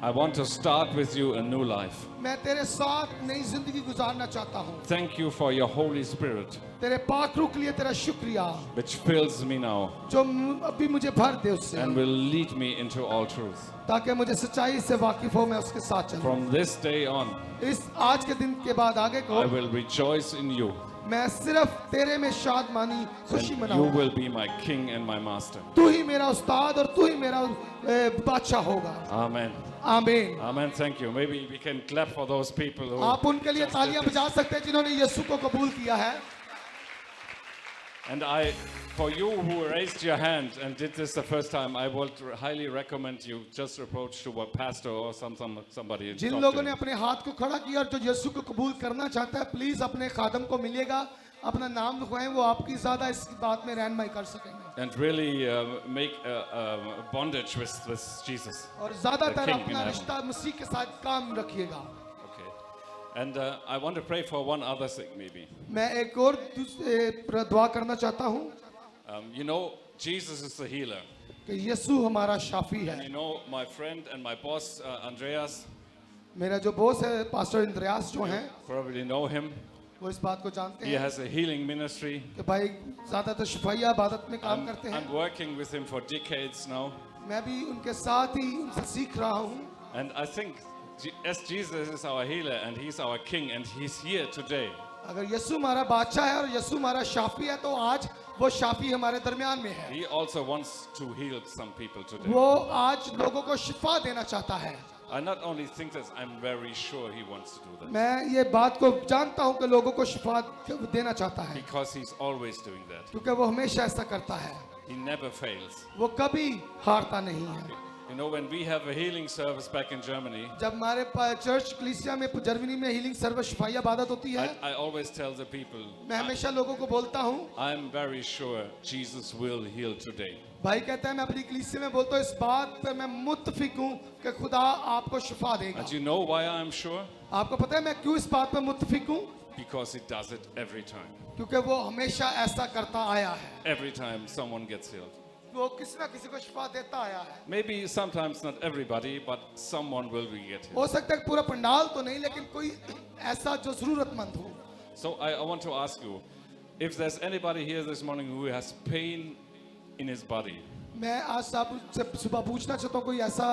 Speaker 2: I want to start with you a new life.
Speaker 1: मैं तेरे साथ नई जिंदगी गुजारना चाहता हूँ।
Speaker 2: Thank you for your Holy Spirit,
Speaker 1: तेरे पाक रूह के लिए तेरा शुक्रिया,
Speaker 2: which fills me now
Speaker 1: जो अभी मुझे भर दे उससे,
Speaker 2: and will lead me into all truth.
Speaker 1: ताकि मुझे सच्चाई से वाकिफ हो, मैं उसके साथ चलूं।
Speaker 2: From this day on,
Speaker 1: इस आज के दिन के बाद आगे को
Speaker 2: I will rejoice in you,
Speaker 1: मैं सिर्फ तेरे में शादमानी खुशी
Speaker 2: and you
Speaker 1: मनाऊंगा।
Speaker 2: will be my King and my Master.
Speaker 1: तू ही मेरा उस्ताद और तू ही मेरा बादशाह होगा।
Speaker 2: Amen.
Speaker 1: आमीन।
Speaker 2: Amen. Thank you. Maybe we can clap for those people who.
Speaker 1: आप उनके लिए तालियां बजा सकते हैं जिन्होंने यीशु को कबूल किया है।
Speaker 2: And for you who raised your hand and did this the first time, I would highly recommend you just approach to a pastor or somebody. and
Speaker 1: Jin
Speaker 2: talk
Speaker 1: लोगों
Speaker 2: to
Speaker 1: ने
Speaker 2: him.
Speaker 1: अपने हाथ को खड़ा किया और जो यीशु को कबूल करना चाहता है, प्लीज अपने खादम को मिलिएगा, अपना नाम लिखवाएं, वो आपकी ज्यादा इस बात में रहनुमाई कर सकेंगे।
Speaker 2: And really make a bondage with Jesus.
Speaker 1: और ज्यादातर
Speaker 2: The King in
Speaker 1: अपना
Speaker 2: heaven.
Speaker 1: रिश्ता मसीह के साथ काम रखिएगा।
Speaker 2: Okay. And I want to pray for one other thing, maybe.
Speaker 1: मैं एक और दुआ करना चाहता हूँ।
Speaker 2: You know, Jesus is the healer.
Speaker 1: कि यीशु हमारा शाफी है।
Speaker 2: And you know, my friend and my boss, Andreas,
Speaker 1: मेरा जो बॉस है पास्टर इंद्रियास जो हैं,
Speaker 2: probably know him.
Speaker 1: वो इस बात को जानते
Speaker 2: He
Speaker 1: हैं
Speaker 2: has a healing ministry.
Speaker 1: कि भाई ज़्यादातर शफाइया इबादत में काम करते हैं।
Speaker 2: I'm working with him for decades now.
Speaker 1: मैं भी उनके साथ ही उनसे सीख रहा हूँ।
Speaker 2: And I think as Jesus is our healer and he's our king and he's here today.
Speaker 1: अगर यीशु हमारा बादशाह है और यीशु हमारा शाफी है तो आज वो शाफी हमारे दरमियान में है।
Speaker 2: He also wants to heal some people today.
Speaker 1: वो आज लोगों को शिफा देना चाहता है।
Speaker 2: I not only think this, I'm very sure he wants to do that.
Speaker 1: मैं ये बात को जानता हूँ कि लोगों को शिफा देना चाहता है,
Speaker 2: Because he's always doing that.
Speaker 1: क्योंकि वो हमेशा ऐसा करता है।
Speaker 2: He never fails.
Speaker 1: वो कभी हारता नहीं है।
Speaker 2: You know, when we have a healing service back in Germany,
Speaker 1: जब हमारे चर्च कलीसिया में जर्मनी में हीलिंग सर्विस शिफाइया इबादत होती है,
Speaker 2: I always tell the people,
Speaker 1: मैं हमेशा लोगों को बोलता हूँ,
Speaker 2: I'm very sure Jesus will heal today.
Speaker 1: भाई कहता है मैं अपनी कलीसिया में बोलता हूँ इस बात पे मैं मुत्तफिक हूँ कि खुदा आपको शिफा देगा।
Speaker 2: And you know why I'm sure?
Speaker 1: आपको पता है मैं क्यों इस बात पे मुत्तफिक हूँ?
Speaker 2: Because he does it every time.
Speaker 1: क्योंकि वो हमेशा ऐसा करता आया है।
Speaker 2: Every time someone gets healed.
Speaker 1: वो किसी ना किसी को शिफा देता आया है।
Speaker 2: Maybe sometimes not everybody, but someone will be get healed.
Speaker 1: हो सकता है पूरा पंडाल तो नहीं, लेकिन कोई ऐसा जो जरूरतमंद हो।
Speaker 2: So I want to ask you, if there's anybody here this morning who has pain in his body,
Speaker 1: मैं आज से सुबह पूछना चाहता हूँ कोई ऐसा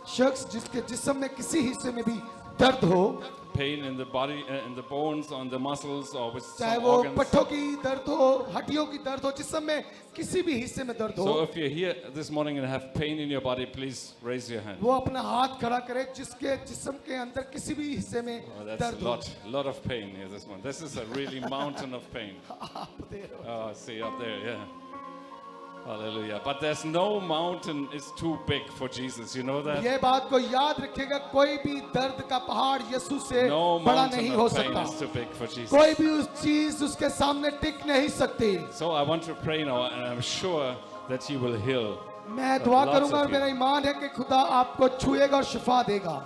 Speaker 1: शख्स जिसके जिस्म में किसी हिस्से में भी दर्द हो,
Speaker 2: pain in the body, in the bones, on the muscles, or with
Speaker 1: चाहे
Speaker 2: some
Speaker 1: वो
Speaker 2: organs.
Speaker 1: पट्टों की दर्द हो, हड्डियों की दर्द हो, जिस्म में किसी भी हिस्से में दर्द हो,
Speaker 2: So if you're here this morning and have pain in your body, please raise your hand.
Speaker 1: वो अपना हाथ खड़ा करे जिसके जिस्म के अंदर किसी भी हिस्से में
Speaker 2: Oh, that's
Speaker 1: दर्द
Speaker 2: a
Speaker 1: हो।
Speaker 2: lot of pain here this morning. This is a really mountain of pain.
Speaker 1: आप दे रहे हो।
Speaker 2: Oh, see up there, yeah. Hallelujah. But there's no mountain is too big for Jesus. You know that?
Speaker 1: ये बात को याद रखिएगा, कोई भी दर्द का पहाड़ यीशु से
Speaker 2: No
Speaker 1: बड़ा
Speaker 2: mountain
Speaker 1: नहीं हो
Speaker 2: of pain
Speaker 1: सकता।
Speaker 2: is too big for Jesus.
Speaker 1: कोई भी उस चीज उसके सामने टिक नहीं सकती।
Speaker 2: So I want to pray now, and I'm sure that He will heal.
Speaker 1: मैं दुआ
Speaker 2: Lots
Speaker 1: करूंगा
Speaker 2: of
Speaker 1: और
Speaker 2: you.
Speaker 1: मेरा ईमान है कि खुदा आपको छुएगा और शिफा देगा।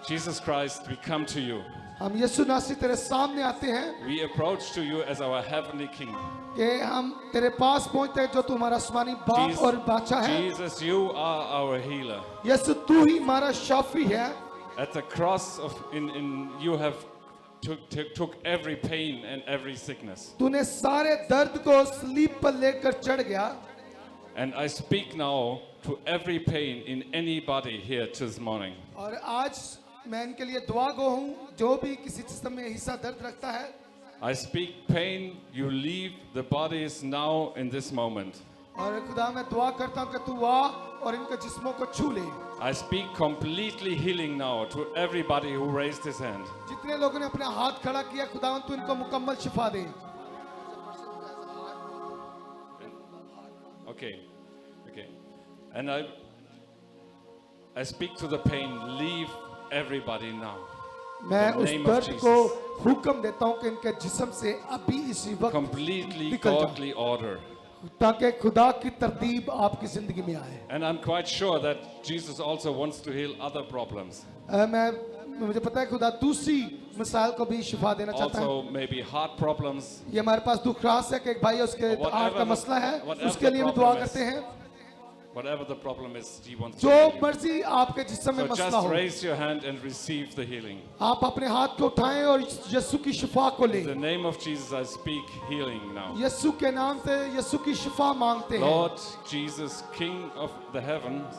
Speaker 2: Jesus Christ, we come to you.
Speaker 1: हम यीशु नासरी तेरे सामने आते हैं
Speaker 2: We approach to you as our heavenly King.
Speaker 1: कि हम तेरे पास पहुंचते हैं जो तू हमारा आसमानी बाप और बादशाह है।
Speaker 2: Jesus, you are our healer.
Speaker 1: यीशु तू ही हमारा शाफी है।
Speaker 2: At the cross of in you have took every pain and every sickness.
Speaker 1: तूने सारे दर्द को स्लीप पर लेकर चढ़ गया।
Speaker 2: And I speak now to every pain in anybody here this morning.
Speaker 1: और आज मैं इनके लिए दुआ गो हूँ जो भी किसी जिस्म में हिस्सा दर्द रखता है।
Speaker 2: I speak pain, you leave the bodies now in this moment.
Speaker 1: और खुदा मैं दुआ करता हूँ कि तू आ और इनके जिस्मों को छू ले।
Speaker 2: I speak completely healing now to everybody who raised his hand.
Speaker 1: जितने लोगों ने अपने हाथ खड़ा किया खुदा तू इनको मुकम्मल शिफा दे।
Speaker 2: Okay. And I speak to the pain, leave everybody now.
Speaker 1: मैं
Speaker 2: In the
Speaker 1: उस
Speaker 2: name of
Speaker 1: दर्द
Speaker 2: Jesus.
Speaker 1: को हुक्म देता हूँ कि इनके जिस्म से अभी इसी वक्त
Speaker 2: Completely
Speaker 1: निकल जाओ,
Speaker 2: godly order.
Speaker 1: ताकि खुदा की तरतीब आपकी जिंदगी में आए।
Speaker 2: And I'm quite sure that Jesus also wants to heal other problems.
Speaker 1: मुझे पता है खुदा दूसरी मिसाल को भी शिफा देना चाहता है।
Speaker 2: Also maybe heart problems.
Speaker 1: ये हमारे पास दुख रास है कि एक भाई उसके
Speaker 2: Whatever
Speaker 1: हार्ट का
Speaker 2: the-
Speaker 1: मसला है,
Speaker 2: whatever
Speaker 1: उसके
Speaker 2: the
Speaker 1: लिए भी
Speaker 2: problem
Speaker 1: दुआ
Speaker 2: is.
Speaker 1: करते हैं।
Speaker 2: Whatever the problem is, He wants
Speaker 1: जो
Speaker 2: to heal you.
Speaker 1: मर्जी आपके जिस्म में
Speaker 2: So
Speaker 1: मसला
Speaker 2: just
Speaker 1: हो,
Speaker 2: raise your hand and receive the healing.
Speaker 1: आप अपने हाथ को उठाएं और यीशु की शिफा को
Speaker 2: In the
Speaker 1: लें।
Speaker 2: name of Jesus, I speak healing now.
Speaker 1: यीशु के नाम से यीशु की शिफा मांगते हैं।
Speaker 2: Lord Jesus, King of the heavens,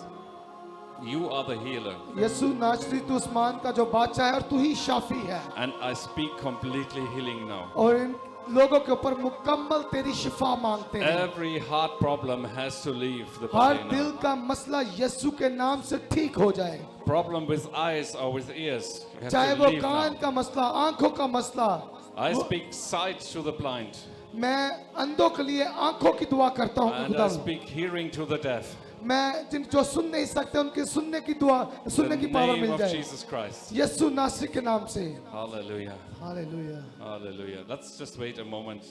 Speaker 2: you are the healer.
Speaker 1: यीशु नासरी तू आसमान का जो बादशाह है और तू ही शाफी है।
Speaker 2: And I speak completely healing now.
Speaker 1: और इन लोगों के ऊपर मुकम्मल तेरी शिफा मांगते हैं।
Speaker 2: Every heart problem has to leave the
Speaker 1: her
Speaker 2: body
Speaker 1: दिल
Speaker 2: now.
Speaker 1: का मसला यीशु के नाम से ठीक हो जाए,
Speaker 2: Problem with eyes or with ears, you have
Speaker 1: चाहे
Speaker 2: to
Speaker 1: वो
Speaker 2: leave
Speaker 1: कान
Speaker 2: now.
Speaker 1: का मसला, आंखों का मसला।
Speaker 2: I speak sight to the blind.
Speaker 1: मैं अंधों के लिए आंखों की दुआ करता हूँ
Speaker 2: And
Speaker 1: खुदा।
Speaker 2: I speak hearing to the deaf.
Speaker 1: मैं जिन जो सुन नहीं सकते उनके सुनने की दुआ,
Speaker 2: In
Speaker 1: सुनने
Speaker 2: the
Speaker 1: की पावर
Speaker 2: name
Speaker 1: मिल
Speaker 2: of
Speaker 1: जाए
Speaker 2: Jesus Christ.
Speaker 1: यीशु नासरी के नाम से।
Speaker 2: Hallelujah.
Speaker 1: Hallelujah.
Speaker 2: Hallelujah. Let's just wait a moment.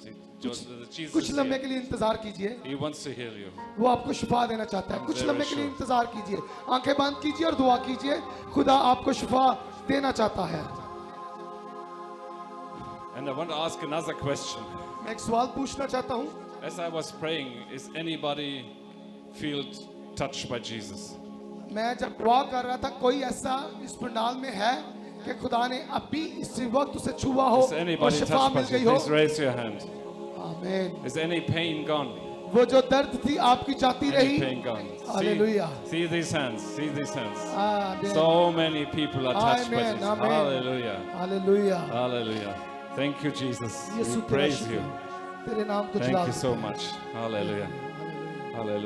Speaker 2: Jesus
Speaker 1: कुछ
Speaker 2: is
Speaker 1: लम्हे
Speaker 2: here.
Speaker 1: के लिए इंतजार कीजिए,
Speaker 2: He wants to heal you.
Speaker 1: वो आपको शिफा देना चाहता है।
Speaker 2: I'm
Speaker 1: कुछ
Speaker 2: very
Speaker 1: लम्हे के लिए
Speaker 2: sure.
Speaker 1: इंतजार कीजिए, आंखें बंद कीजिए और दुआ कीजिए, खुदा आपको शिफा देना चाहता है।
Speaker 2: And I want to ask another question.
Speaker 1: मैं एक सवाल पूछना चाहता हूँ।
Speaker 2: As I was praying, is anybody feel touched by Jesus?
Speaker 1: मैं जब दुआ कर रहा था, कोई ऐसा इस पंडाल में है कि खुदा ने अभी इसी वक्त उसे छुआ हो
Speaker 2: Is
Speaker 1: और
Speaker 2: anybody
Speaker 1: शिफा
Speaker 2: touched by
Speaker 1: मिल गई
Speaker 2: Jesus?
Speaker 1: हो?
Speaker 2: Please raise your hand.
Speaker 1: आमीन।
Speaker 2: Is any pain gone?
Speaker 1: वो जो दर्द थी आपकी जाती
Speaker 2: Any
Speaker 1: रही।
Speaker 2: pain gone?
Speaker 1: Hallelujah.
Speaker 2: See these hands. See these hands.
Speaker 1: आमीन।
Speaker 2: So many people are touched by
Speaker 1: Amen,
Speaker 2: Jesus.
Speaker 1: amen.
Speaker 2: Hallelujah.
Speaker 1: Hallelujah.
Speaker 2: Hallelujah. Thank you, Jesus. We
Speaker 1: यीशु तेरा
Speaker 2: praise
Speaker 1: शुक्र
Speaker 2: you.
Speaker 1: है। तेरे नाम को
Speaker 2: Thank
Speaker 1: जलाल
Speaker 2: you so
Speaker 1: देते हैं।
Speaker 2: much. Hallelujah.
Speaker 1: Hallelujah.
Speaker 2: Hallelujah.